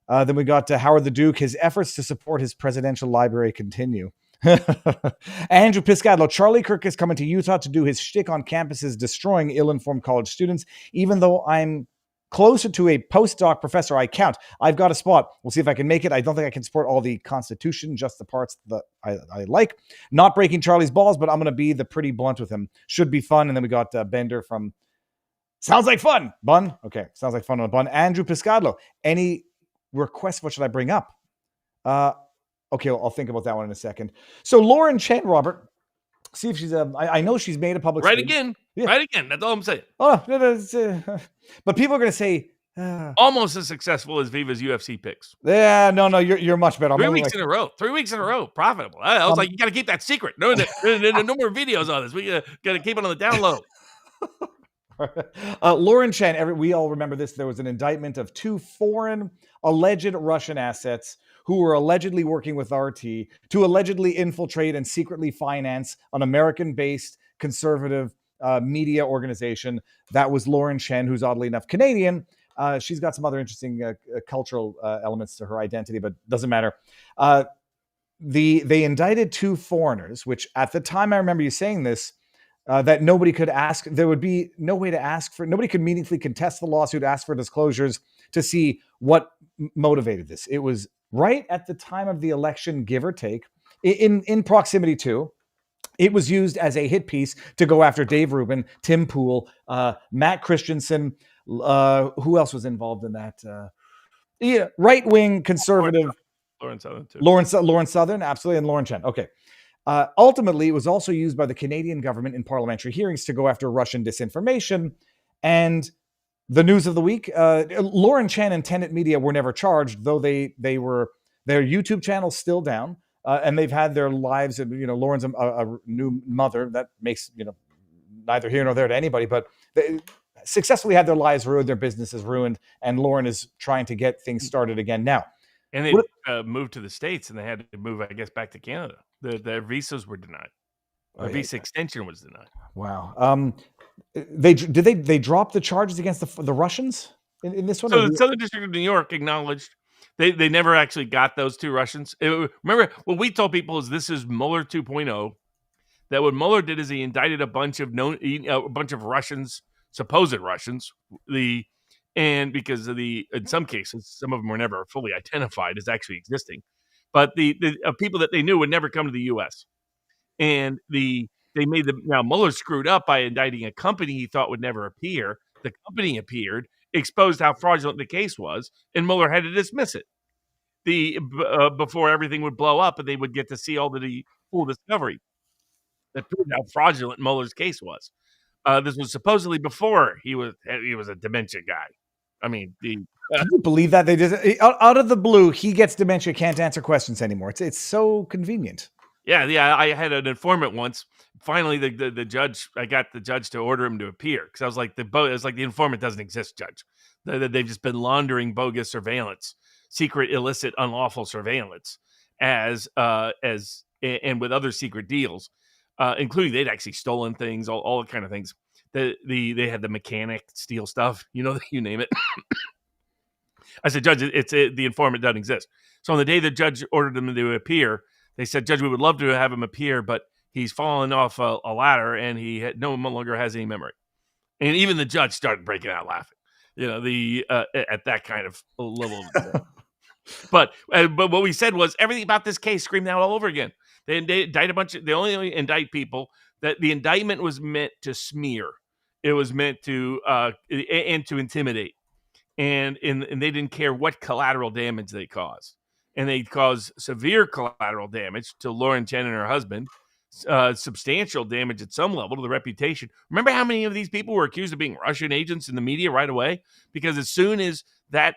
Then we got Howard the Duke. His efforts to support his presidential library continue. Andrew Piscadlo. Charlie Kirk is coming to Utah to do his shtick on campuses, destroying ill-informed college students. Even though I'm closer to a postdoc professor, I count. I've got a spot. We'll see if I can make it. I don't think I can support all the Constitution, just the parts that I like. Not breaking Charlie's balls, but I'm going to be the pretty blunt with him. Should be fun. And then we got Bender from Sounds Like Fun. Bun? Okay, sounds like fun on a bun. Andrew Piscadlo. Any requests? What should I bring up? Okay, I'll think about that one in a second. So Lauren Chen, Robert, see if she's I know she's made a public statement. Right again. That's all I'm saying. Oh, no, but people are going to say almost as successful as Viva's UFC picks. Yeah, no, you're much better. 3 weeks in a row. 3 weeks in a row, profitable. I was like, you got to keep that secret. No more videos on this. We got to keep it on the down low. Lauren Chen, we all remember this. There was an indictment of 2 foreign alleged Russian assets who were allegedly working with RT to allegedly infiltrate and secretly finance an American-based conservative media organization. That was Lauren Chen, who's oddly enough Canadian. She's got some other interesting cultural elements to her identity, but doesn't matter. They indicted 2 foreigners, which at the time, I remember you saying this, that nobody could ask. There would be no way to ask for. Nobody could meaningfully contest the lawsuit, ask for disclosures to see what motivated this. It was right at the time of the election, give or take, in proximity to. It was used as a hit piece to go after Dave Rubin, Tim Pool, Matt Christensen. Who else was involved in that? Right-wing conservative. Lauren Southern, too. Lauren Southern, absolutely, and Lauren Chen. Okay. Ultimately, it was also used by the Canadian government in parliamentary hearings to go after Russian disinformation. And the news of the week, Lauren Chen and Tenet Media were never charged, though their YouTube channel's still down. And they've had their lives, Lauren's a new mother. That makes, neither here nor there to anybody, but they successfully had their lives ruined, their businesses ruined, and Lauren is trying to get things started again now. And they moved to the States, and they had to move, I guess, back to Canada. Their visas were denied. Their visa extension was denied. Wow. They drop the charges against the Russians in this one? So the Southern District of New York acknowledged they never actually got those 2 Russians. Remember, what we told people is this is Mueller 2.0. That what Mueller did is he indicted a bunch of Russians, supposed Russians, and because of in some cases, some of them were never fully identified as actually existing, but the people that they knew would never come to the U.S. And now Mueller screwed up by indicting a company he thought would never appear. The company appeared, exposed how fraudulent the case was, and Mueller had to dismiss it before everything would blow up and they would get to see all the full discovery. that proved how fraudulent Mueller's case was. This was supposedly before he was a dementia guy. I mean, Can you believe that they just out of the blue he gets dementia, can't answer questions anymore? It's so convenient. yeah. I had an informant once. Finally, the judge, I got the judge to order him to appear because I was like, the informant doesn't exist, Judge. They've just been laundering bogus surveillance, secret, illicit, unlawful surveillance, and with other secret deals, including they'd actually stolen things, all kind of things. They had the mechanic steal stuff, you name it. I said, Judge, the informant doesn't exist. So on the day the judge ordered him to appear, they said, Judge, we would love to have him appear, but he's fallen off a ladder and he no longer has any memory. And even the judge started breaking out laughing. At that kind of level. But what we said was everything about this case screamed out all over again. They indict they only indict people that the indictment was meant to smear. It was meant to and to intimidate. And they didn't care what collateral damage they caused. And they caused severe collateral damage to Lauren Chen and her husband, substantial damage at some level to the reputation. Remember how many of these people were accused of being Russian agents in the media right away? Because as soon as that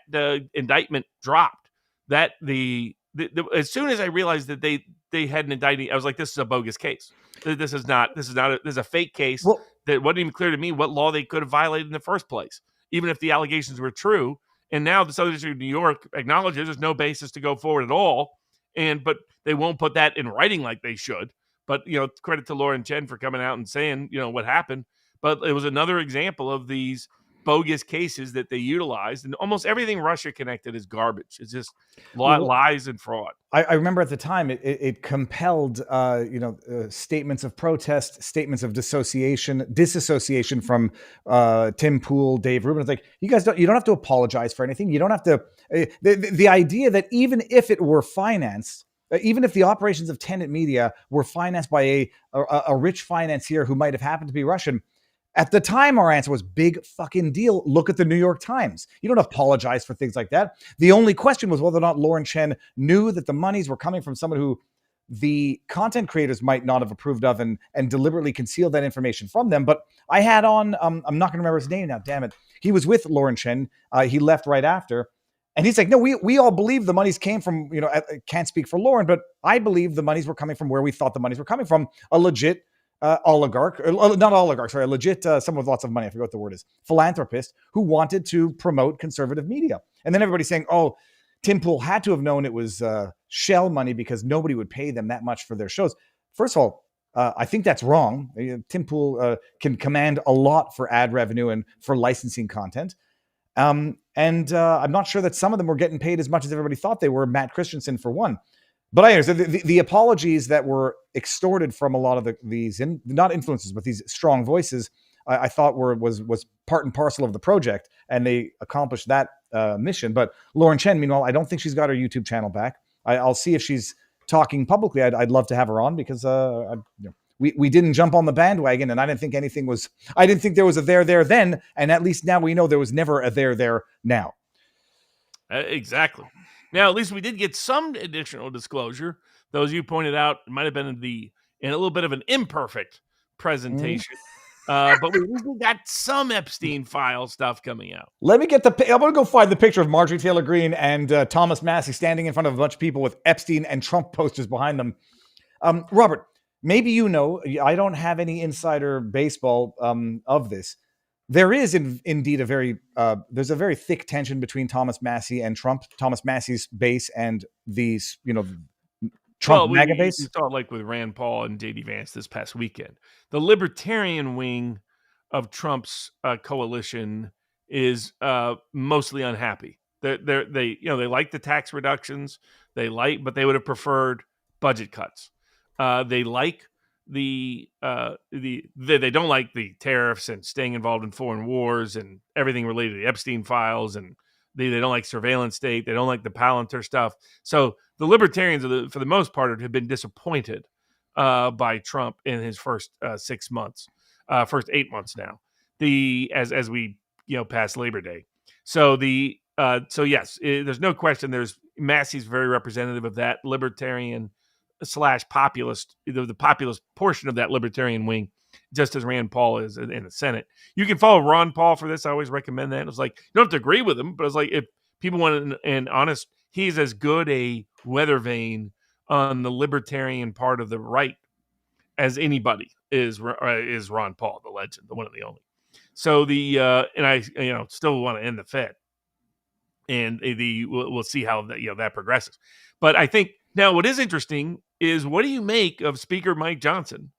indictment dropped, as soon as I realized that they had an indictment, I was like, this is a bogus case. This is a fake case. Well, that wasn't even clear to me what law they could have violated in the first place, even if the allegations were true. And now the Southern District of New York acknowledges there's no basis to go forward at all. But they won't put that in writing like they should. But, credit to Lauren Chen for coming out and saying, what happened. But it was another example of these bogus cases that they utilized. And almost everything Russia connected is garbage. It's just lies and fraud. I remember at the time it compelled, statements of protest, statements of disassociation from Tim Pool, Dave Rubin. It's like, you don't have to apologize for anything. You don't have to. The idea that even if it were financed, even if the operations of Tenet Media were financed by a rich financier who might have happened to be Russian, at the time our answer was big fucking deal. Look at the New York Times. You don't apologize for things like that. The only question was whether or not Lauren Chen knew that the monies were coming from someone who the content creators might not have approved of and deliberately concealed that information from them. But I had on, I'm not going to remember his name now, damn it. He was with Lauren Chen. He left right after. And he's like, no, we all believe the monies came from, I can't speak for Lauren, but I believe the monies were coming from where we thought the monies were coming from, a legit oligarch, not oligarch, sorry, a legit, someone with lots of money, I forget what the word is, philanthropist who wanted to promote conservative media. And then everybody's saying, oh, Tim Pool had to have known it was shell money because nobody would pay them that much for their shows. First of all, I think that's wrong. Tim Pool can command a lot for ad revenue and for licensing content. I'm not sure that some of them were getting paid as much as everybody thought they were. Matt Christensen, for one. But anyways, the apologies that were extorted from a lot of these not influencers, but these strong voices, I thought was part and parcel of the project, and they accomplished that mission. But Lauren Chen, meanwhile, I don't think she's got her YouTube channel back. I'll see if she's talking publicly. I'd love to have her on because we didn't jump on the bandwagon, and I didn't think I didn't think there was a there then, and at least now we know there was never a there now. Exactly. Now, at least we did get some additional disclosure. Those you pointed out might have been in a little bit of an imperfect presentation. But we got some Epstein file stuff coming out. Let me get I'm going to go find the picture of Marjorie Taylor Greene and Thomas Massie standing in front of a bunch of people with Epstein and Trump posters behind them. Robert, maybe I don't have any insider baseball of this. There is indeed there's a very thick tension between Thomas Massie and Trump, Thomas Massie's base and these, Trump mega base. You saw it like with Rand Paul and J.D. Vance this past weekend. The libertarian wing of Trump's coalition is mostly unhappy. They like the tax reductions. But they would have preferred budget cuts. They like they don't like the tariffs and staying involved in foreign wars and everything related to the Epstein files, and they don't like surveillance state. They don't like the Palantir stuff. So the libertarians, for the most part, have been disappointed by Trump in his first 6 months, first 8 months now. As we past Labor Day. So yes, there's no question. There's Massey's very representative of that libertarian / populist, the populist portion of that libertarian wing, just as Rand Paul is in the Senate. You can follow Ron Paul for this. I always recommend that. It's like, you don't have to agree with him, but it's like, if people want an honest, he's as good a weather vane on the libertarian part of the right as anybody is Ron Paul, the legend, the one and the only. So and I still want to end the Fed, and we'll see how that progresses. But I think now what is interesting is, what do you make of Speaker Mike Johnson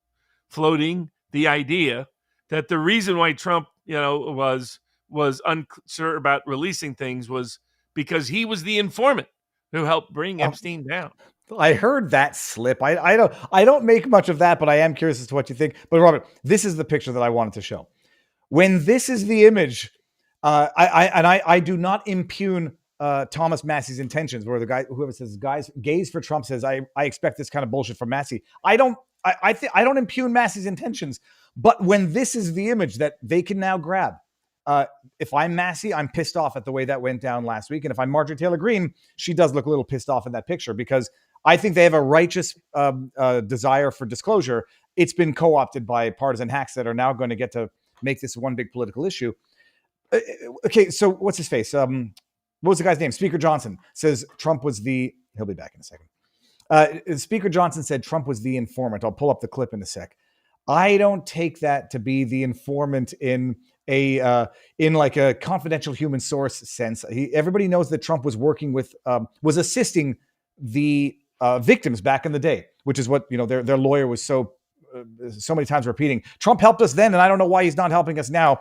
floating the idea that the reason why Trump was unsure about releasing things was because he was the informant who helped bring Epstein down? I heard that slip. I don't make much of that, but I am curious as to what you think. But Robert, this is the picture that I wanted to show. When this is the image, I do not impugn Thomas Massey's intentions, where the guy, whoever says gays for Trump, says I expect this kind of bullshit from Massey. I don't impugn Massey's intentions, but when this is the image that they can now grab, if I'm Massey, I'm pissed off at the way that went down last week. And if I'm Marjorie Taylor Greene, she does look a little pissed off in that picture, because I think they have a righteous desire for disclosure. It's been co-opted by partisan hacks that are now going to get to make this one big political issue. Okay, so what's his face? What was the guy's name? Speaker Johnson says Trump was he'll be back in a second. Speaker Johnson said Trump was the informant. I'll pull up the clip in a sec. I don't take that to be the informant in like a confidential human source sense. Everybody knows that Trump was working with, was assisting the victims back in the day, which is what their lawyer was so many times repeating. Trump helped us then, and I don't know why he's not helping us now.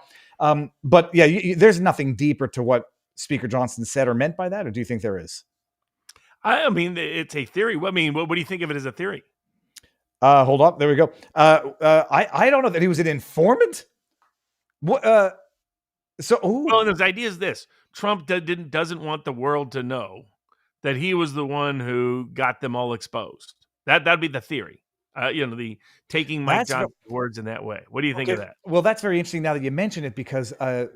But yeah, there's nothing deeper to what Speaker Johnson said or meant by that, or do you think there is? I mean, it's a theory. I mean, what do you think of it as a theory? Hold up, there we go. I don't know that he was an informant. What? Well, his idea is this: Trump doesn't want the world to know that he was the one who got them all exposed. That'd be the theory. The taking Mike Johnson's words in that way. What do you think of that? Well, that's very interesting now that you mention it, because I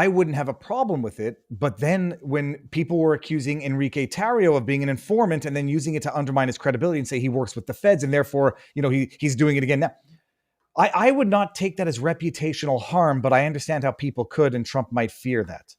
wouldn't have a problem with it. But then when people were accusing Enrique Tarrio of being an informant and then using it to undermine his credibility and say he works with the feds and therefore he's doing it again now, I would not take that as reputational harm, but I understand how people could, and Trump might fear that.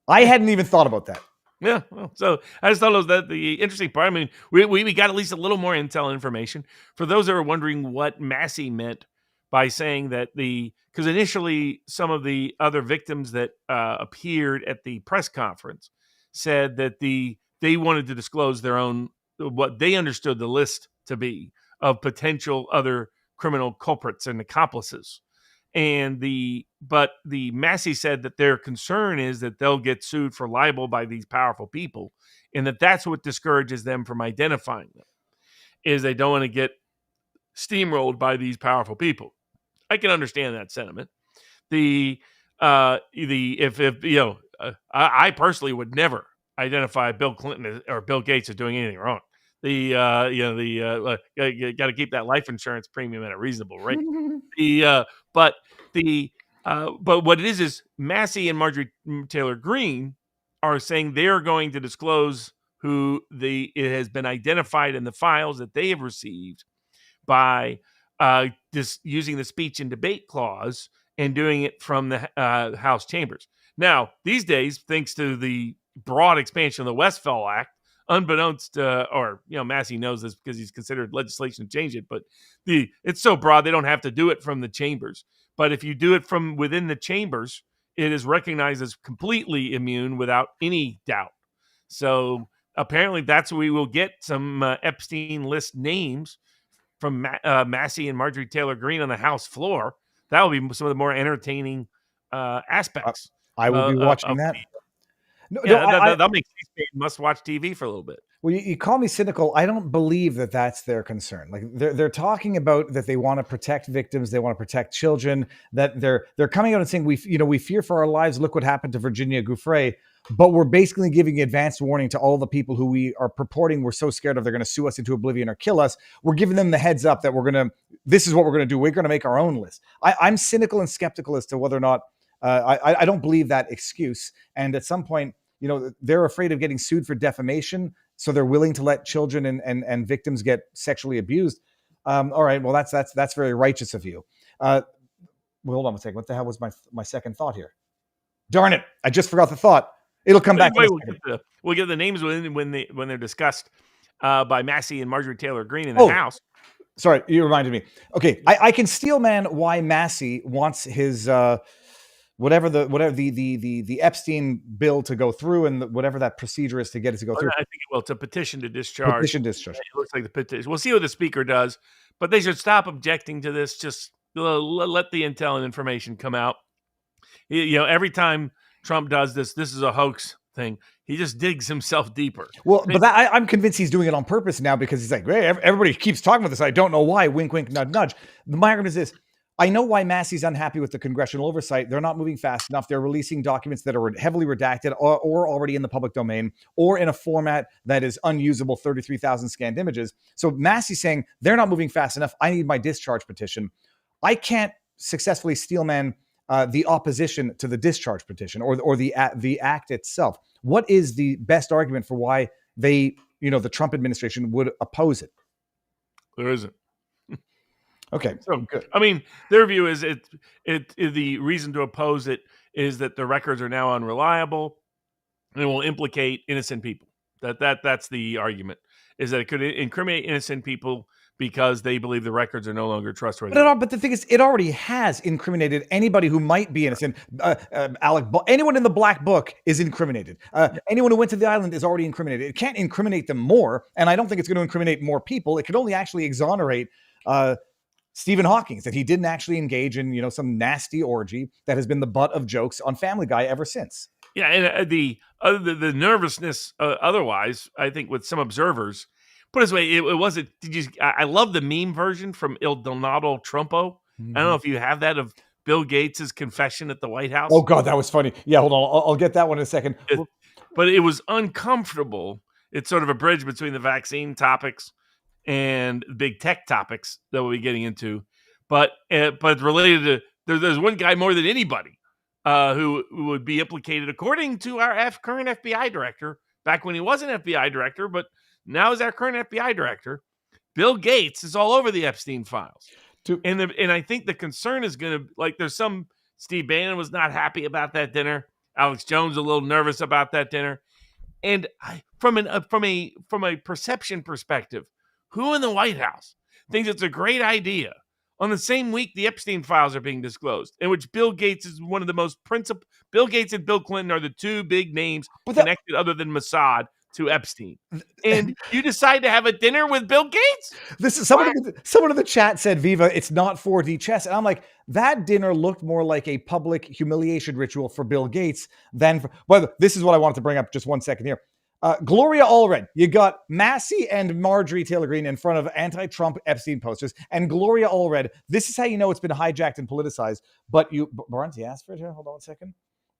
I hadn't even thought about that. Yeah, well, so I just thought it was the interesting part. I mean, we got at least a little more intel information. For those that are wondering what Massey meant by saying that because initially some of the other victims that appeared at the press conference said that they wanted to disclose their own, what they understood the list to be of potential other criminal culprits and accomplices. But the Massey said that their concern is that they'll get sued for libel by these powerful people, and that's what discourages them from identifying them, is they don't want to get steamrolled by these powerful people. I can understand that sentiment. I personally would never identify Bill Clinton or Bill Gates as doing anything wrong. You got to keep that life insurance premium at a reasonable rate. But what it is Massey and Marjorie Taylor Greene are saying they're going to disclose who it has been identified in the files that they have received by using the speech and debate clause and doing it from the House chambers. Now, these days, thanks to the broad expansion of the Westfall Act, unbeknownst to, Massey knows this because he's considered legislation to change it, but it's so broad they don't have to do it from the chambers. But if you do it from within the chambers, it is recognized as completely immune without any doubt. So apparently that's where we will get some Epstein list names from Massey and Marjorie Taylor Greene on the House floor. That will be some of the more entertaining aspects. I will be watching that. That'll make C-SPAN must-watch TV for a little bit. Well, you call me cynical. I don't believe that that's their concern. Like they're talking about that they want to protect victims, they want to protect children. That they're coming out and saying we fear for our lives. Look what happened to Virginia Giuffre. But we're basically giving advanced warning to all the people who we are purporting we're so scared of they're going to sue us into oblivion or kill us. We're giving them the heads up that this is what we're going to do. We're going to make our own list. I'm cynical and skeptical as to whether or not I don't believe that excuse. And at some point, they're afraid of getting sued for defamation. so they're willing to let children and victims get sexually abused. All right, well, that's very righteous of you. Well, hold on a second. What the hell was my second thought here? Darn it! I just forgot the thought. It'll come back. We'll get the names when they're discussed by Massey and Marjorie Taylor Greene in the House. Sorry, you reminded me. Okay, I can steel man why Massey wants his whatever the Epstein bill to go through, and whatever that procedure is to get it to go through. I think it will. It's a petition to discharge. Petition discharge. It looks like the petition. We'll see what the speaker does, but they should stop objecting to this. Just let the intel and information come out. Every time Trump does this is a hoax thing. He just digs himself deeper. Well, but I'm convinced he's doing it on purpose now, because he's like, hey, everybody keeps talking about this. I don't know why. Wink, wink, nudge, nudge. My argument is this. I know why Massey's unhappy with the congressional oversight. They're not moving fast enough. They're releasing documents that are heavily redacted or already in the public domain, or in a format that is unusable, 33,000 scanned images. So Massey's saying they're not moving fast enough. I need my discharge petition. I can't successfully steelman the opposition to the discharge petition or the act itself. What is the best argument for why the Trump administration would oppose it? There isn't. Okay, so good. I mean, their view is the reason to oppose it is that the records are now unreliable and it will implicate innocent people. That's the argument, is that it could incriminate innocent people because they believe the records are no longer trustworthy. But the thing is, it already has incriminated anybody who might be innocent. Anyone in the black book is incriminated. Anyone who went to the island is already incriminated. It can't incriminate them more, and I don't think it's going to incriminate more people. It could only actually exonerate Stephen Hawking, that he didn't actually engage in some nasty orgy that has been the butt of jokes on Family Guy ever since. Yeah, and the nervousness otherwise, I think, with some observers. Put it this way, it wasn't. I love the meme version from Il Donato Trumpo. I don't know if you have that, of Bill Gates' confession at the White House. Oh God, that was funny. Yeah, hold on, I'll get that one in a second. But it was uncomfortable. It's sort of a bridge between the vaccine topics and big tech topics that we'll be getting into. But related to, there's one guy more than anybody who would be implicated, according to our current FBI director, back when he wasn't FBI director, but now is our current FBI director. Bill Gates is all over the Epstein files. And I think the concern is going to, there's some, Steve Bannon was not happy about that dinner. Alex Jones a little nervous about that dinner. And from a perception perspective, who in the White House thinks it's a great idea on the same week the Epstein files are being disclosed, in which Bill Gates is one of the most principal? Bill Gates and Bill Clinton are the two big names connected, other than Mossad, to Epstein. And you decide to have a dinner with Bill Gates? This is someone in the chat said, Viva, it's not 4D chess. And I'm like, that dinner looked more like a public humiliation ritual for Bill Gates than this is what I wanted to bring up just 1 second here. Gloria Allred, you got Massey and Marjorie Taylor Greene in front of anti-Trump Epstein posters, and Gloria Allred, this is how you know it's been hijacked and politicized. But Barnes, you asked for it here? Hold on 1 second.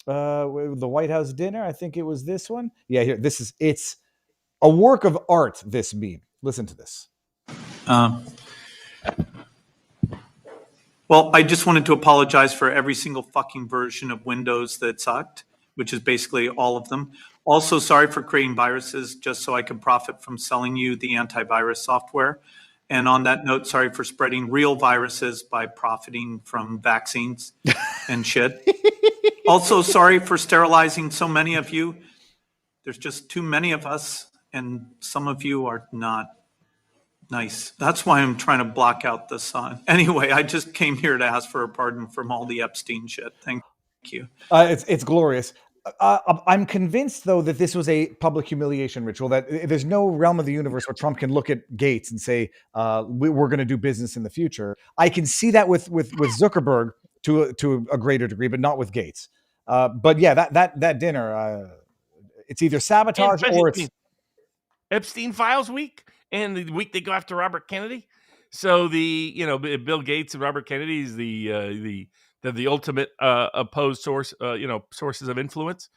The White House dinner, I think it was this one. Yeah, here, it's a work of art, this meme. Listen to this. Well, I just wanted to apologize for every single fucking version of Windows that sucked, which is basically all of them. Also, sorry for creating viruses just so I could profit from selling you the antivirus software. And on that note, sorry for spreading real viruses by profiting from vaccines and shit. Also, sorry for sterilizing so many of you. There's just too many of us, and some of you are not nice. That's why I'm trying to block out the sun. Anyway, I just came here to ask for a pardon from all the Epstein shit. Thank you. It's glorious. I'm convinced, though, that this was a public humiliation ritual, that there's no realm of the universe where Trump can look at Gates and say, we're going to do business in the future. I can see that with Zuckerberg to a greater degree, but not with Gates. But yeah, that dinner, it's either sabotage or it's Epstein Files week, and the week they go after Robert Kennedy. So Bill Gates and Robert Kennedy is the ultimate opposed source, sources of influence.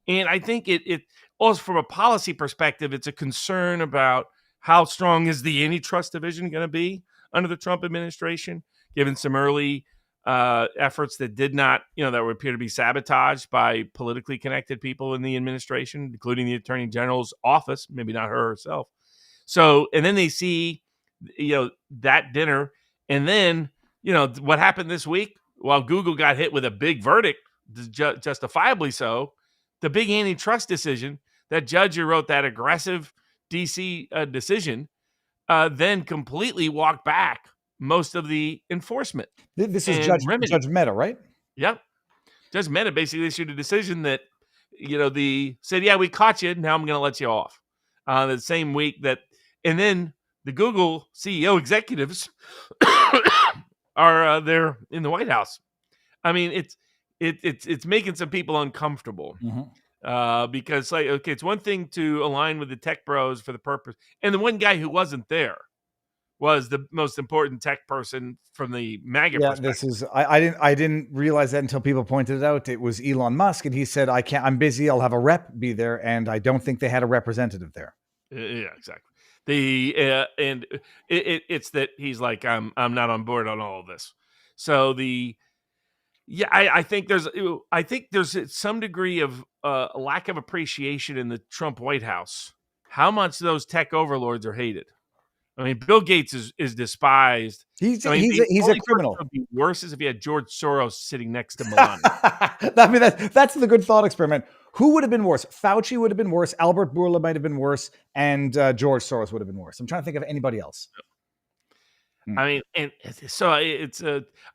And I think it also, from a policy perspective, it's a concern about how strong is the antitrust division going to be under the Trump administration, given some early efforts that did not, that would appear to be sabotaged by politically connected people in the administration, including the Attorney General's office, maybe not her herself. So, and then they see, that dinner, and then, what happened this week, while Google got hit with a big verdict, justifiably so, the big antitrust decision, that judge who wrote that aggressive DC decision, then completely walked back most of the enforcement. This is and Judge Mehta, right? Yep. Judge Mehta basically issued a decision that, said, yeah, we caught you. Now I'm going to let you off. The same week that, and then the Google CEO executives are there in the White House. I mean, it's making some people uncomfortable. Because it's one thing to align with the tech bros for the purpose. And the one guy who wasn't there was the most important tech person from the MAGA perspective. This is I didn't realize that until people pointed it out. It was Elon Musk, and he said, I'm busy. I'll have a rep be there. And I don't think they had a representative there. Yeah, exactly. It's that he's like, I'm not on board on all of this. So I think there's some degree of a lack of appreciation in the Trump White House, how much those tech overlords are hated. I mean, Bill Gates is despised. He's a criminal. Would be worse is if you had George Soros sitting next to Melania. I mean, that's the good thought experiment. Who would have been worse? Fauci would have been worse. Albert Bourla might have been worse, and George Soros would have been worse. I'm trying to think of anybody else. I mean, and so I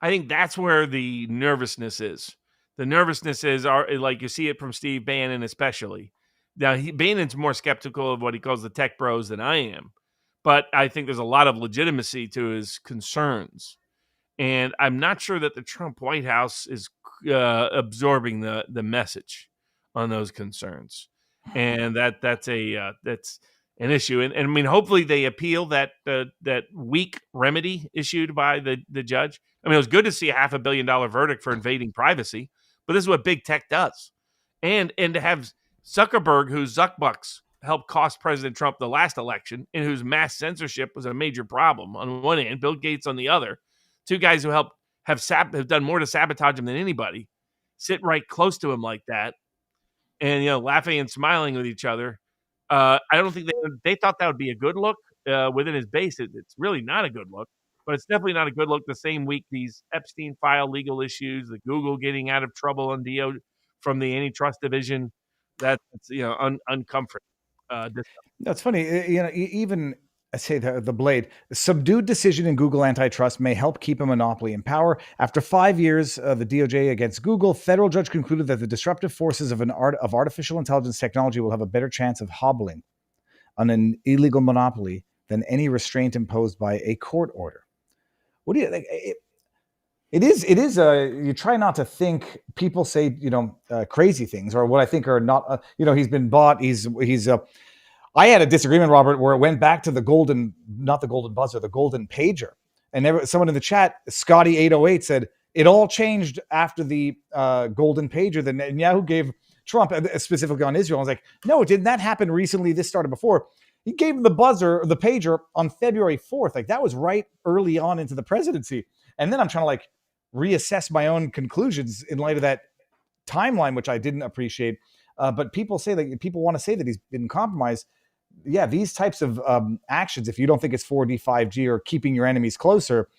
think that's where the nervousness is. The nervousness is like you see it from Steve Bannon, especially. Now, Bannon's more skeptical of what he calls the tech bros than I am, but I think there's a lot of legitimacy to his concerns, and I'm not sure that the Trump White House is absorbing the message on those concerns, and that's an issue. And I mean, hopefully they appeal that weak remedy issued by the judge. I mean, it was good to see a $500 million verdict for invading privacy, but this is what big tech does. And to have Zuckerberg, whose Zuckbucks helped cost President Trump the last election, and whose mass censorship was a major problem on one hand, Bill Gates on the other, two guys who have done more to sabotage him than anybody, sit right close to him like that, and laughing and smiling with each other. I don't think they thought that would be a good look within his base. It's really not a good look, but it's definitely not a good look the same week these Epstein file legal issues, the Google getting out of trouble on from the antitrust division, that's uncomforting. That's funny. Even I say the blade subdued decision in Google antitrust may help keep a monopoly in power. After 5 years, the DOJ against Google, federal judge concluded that the disruptive forces of artificial intelligence technology will have a better chance of hobbling on an illegal monopoly than any restraint imposed by a court order. What do you think? It is. You try not to think. People say crazy things, or what I think are not. He's been bought. He's. I had a disagreement, Robert, where it went back to the not the golden buzzer, the golden pager. And someone in the chat, Scotty808, said, it all changed after the golden pager that Netanyahu gave Trump, specifically on Israel. I was like, no, didn't that happen recently? This started before. He gave him the pager on February 4th. Like, that was right early on into the presidency. And then I'm trying to reassess my own conclusions in light of that timeline, which I didn't appreciate. But people want to say that he's been compromised. Yeah, these types of actions, if you don't think it's 4D, 5G, or keeping your enemies closer,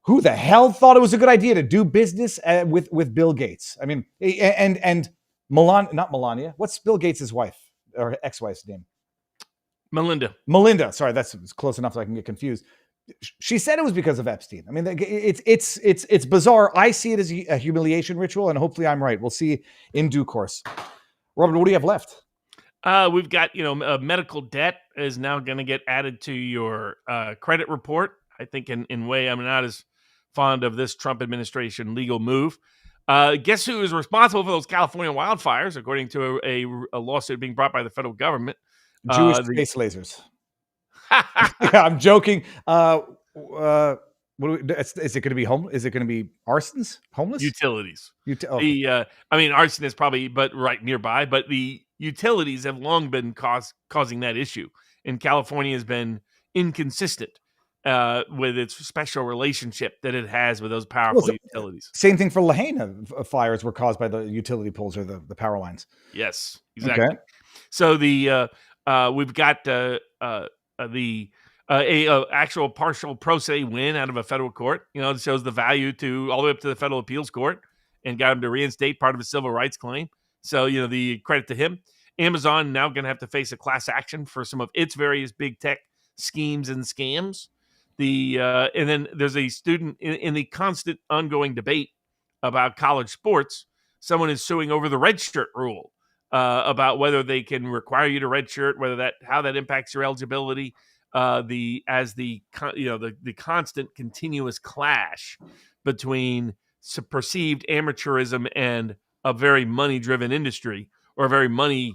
who the hell thought it was a good idea to do business with Bill Gates? I mean, and not Melania. What's Bill Gates' wife or ex-wife's name? Melinda. Sorry, that's close enough so I can get confused. She said it was because of Epstein. I mean, it's bizarre. I see it as a humiliation ritual, and hopefully I'm right. We'll see in due course. Robert, what do you have left? We've got, medical debt is now going to get added to your credit report. I think in way I'm not as fond of this Trump administration legal move. Guess who is responsible for those California wildfires, according to a lawsuit being brought by the federal government? Jewish space lasers. Yeah, I'm joking. Is it going to be home? Is it going to be arsons? Homeless? Utilities. Arson is probably right nearby, but the utilities have long been causing that issue, and California has been inconsistent with its special relationship that it has with those powerful utilities. Same thing for Lahaina. Fires were caused by the utility poles or the power lines. Yes, exactly. Okay. So we've got actual partial pro se win out of a federal court. It shows the value to all the way up to the federal appeals court and got him to reinstate part of his civil rights claim. So, the credit to him. Amazon now going to have to face a class action for some of its various big tech schemes and scams. And then there's a student in the constant ongoing debate about college sports. Someone is suing over the red shirt rule about whether they can require you to red shirt, how that impacts your eligibility. The constant continuous clash between perceived amateurism and a very money driven industry or a very money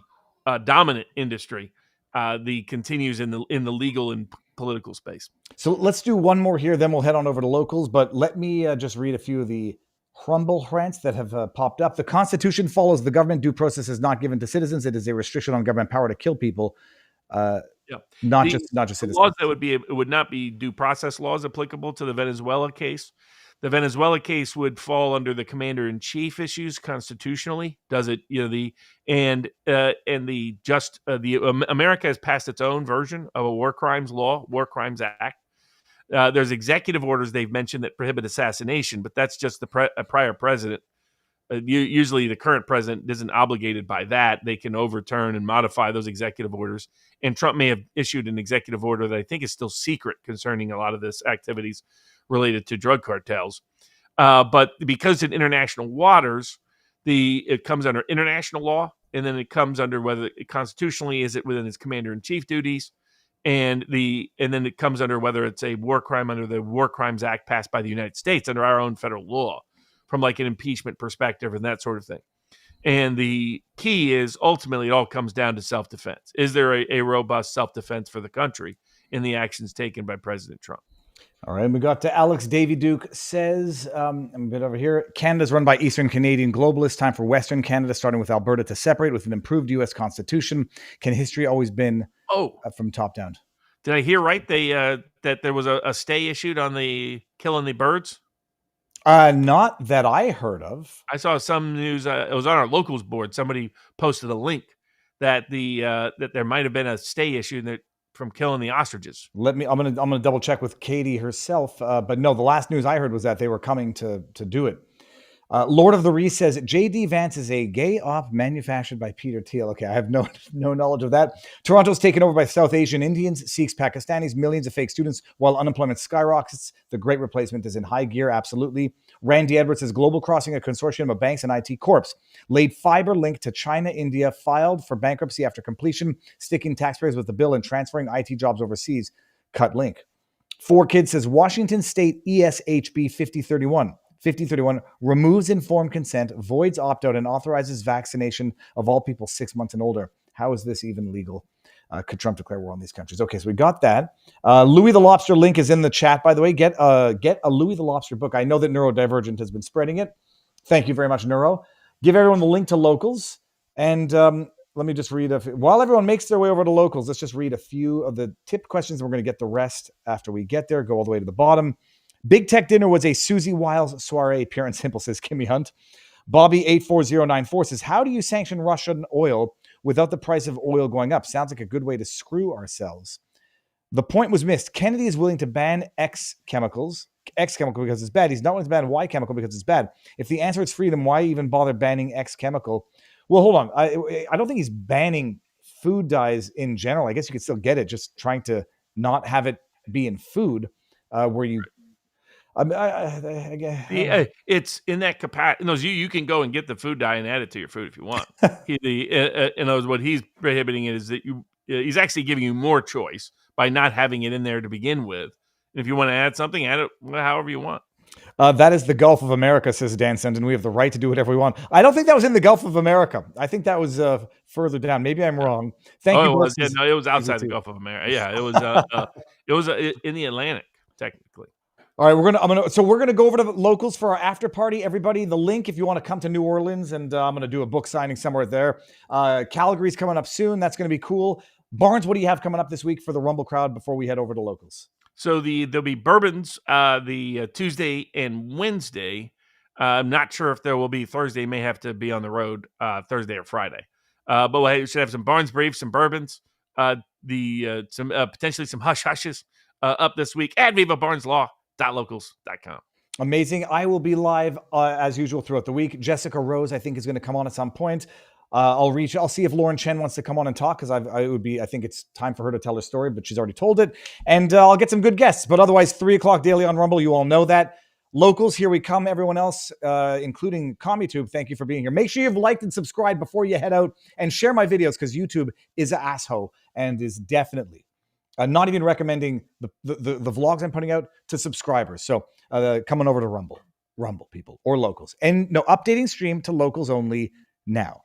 dominant industry. The continues in the legal and political space. So let's do one more here, then we'll head on over to locals. But let me just read a few of the Crumble rants that have popped up. The Constitution follows the government. Due process is not given to citizens. It is a restriction on government power to kill people. Not just citizens. Laws that would not be due process laws applicable to the Venezuela case. The Venezuela case would fall under the commander-in-chief issues constitutionally. Does it? America has passed its own version of a war crimes law, War Crimes Act. There's executive orders they've mentioned that prohibit assassination, but that's just a prior president. Usually the current president isn't obligated by that. They can overturn and modify those executive orders. And Trump may have issued an executive order that I think is still secret concerning a lot of this activities related to drug cartels. But because in international waters, it comes under international law, and then it comes under whether it constitutionally is it within its commander-in-chief duties, and then it comes under whether it's a war crime under the War Crimes Act passed by the United States under our own federal law, from like an impeachment perspective and that sort of thing. And the key is ultimately it all comes down to self-defense. Is there a robust self-defense for the country in the actions taken by President Trump? All right, we got to Alex Davy Duke says, I'm a bit over here. Canada's run by Eastern Canadian globalists. Time for Western Canada, starting with Alberta, to separate with an improved U.S. Constitution. Can history always been from top down? Did I hear right? That there was a stay issued on the killing the birds? Not that I heard of. I saw some news. It was on our locals board. Somebody posted a link that that there might have been a stay issued from killing the ostriches. I'm gonna double check with Katie herself. But no, the last news I heard was that they were coming to do it. Lord of the Reese says J.D. Vance is a gay op manufactured by Peter Thiel. Okay, I have no knowledge of that. Toronto's taken over by South Asian Indians, Sikhs, Pakistanis, millions of fake students while unemployment skyrockets. The great replacement is in high gear, absolutely. Randy Edwards says Global Crossing, a consortium of banks and IT corps, laid fiber link to China, India, filed for bankruptcy after completion, sticking taxpayers with the bill and transferring IT jobs overseas. Cut link. 4Kids says Washington State ESHB 5031 removes informed consent, voids opt-out, and authorizes vaccination of all people 6 months and older. How is this even legal? Could Trump declare war on these countries? Okay, so we got that. Louis the Lobster link is in the chat, by the way. Get a Louis the Lobster book. I know that Neurodivergent has been spreading it. Thank you very much, Neuro. Give everyone the link to locals. And let me just read while everyone makes their way over to locals, let's just read a few of the tip questions. And we're going to get the rest after we get there. Go all the way to the bottom. Big Tech Dinner was a Susie Wiles soiree, pure and simple, says Kimmy Hunt. Bobby84094 says, how do you sanction Russian oil without the price of oil going up? Sounds like a good way to screw ourselves. The point was missed. Kennedy is willing to ban X chemical because it's bad. He's not willing to ban Y chemical because it's bad. If the answer is freedom, why even bother banning X chemical? Well, hold on. I don't think he's banning food dyes in general. I guess you could still get it, just trying to not have it be in food where you... it's in that capacity. You can go and get the food dye and add it to your food if you want. What he's prohibiting is that he's actually giving you more choice by not having it in there to begin with. And if you want to add something, add it however you want. That is the Gulf of America, says Dan Senden. We have the right to do whatever we want. I don't think that was in the Gulf of America. I think that was further down. Maybe I'm wrong. Thank you. It was outside the Gulf of America. Yeah, it was in the Atlantic, technically. All right, we're gonna go over to the locals for our after party. Everybody, the link if you want to come to New Orleans, and I'm gonna do a book signing somewhere there. Calgary's coming up soon. That's gonna be cool. Barnes, what do you have coming up this week for the Rumble crowd before we head over to locals? So there'll be bourbons the Tuesday and Wednesday. I'm not sure if there will be Thursday. May have to be on the road Thursday or Friday. But we should have some Barnes Briefs, some bourbons, some potentially some hush hushes up this week at vivabarneslaw.locals.com. Amazing. I will be live as usual throughout the week. Jessica Rose, I think, is going to come on at some point. I'll see if Lauren Chen wants to come on and talk, because I think it's time for her to tell her story, but she's already told it. And I'll get some good guests. But otherwise, 3:00 daily on Rumble. You all know that. Locals, here we come. Everyone else, including CommuTube, thank you for being here. Make sure you've liked and subscribed before you head out, and share my videos, because YouTube is an asshole and is definitely not even recommending the vlogs I'm putting out to subscribers. So coming over to Rumble people, or Locals. And no, updating stream to Locals only now.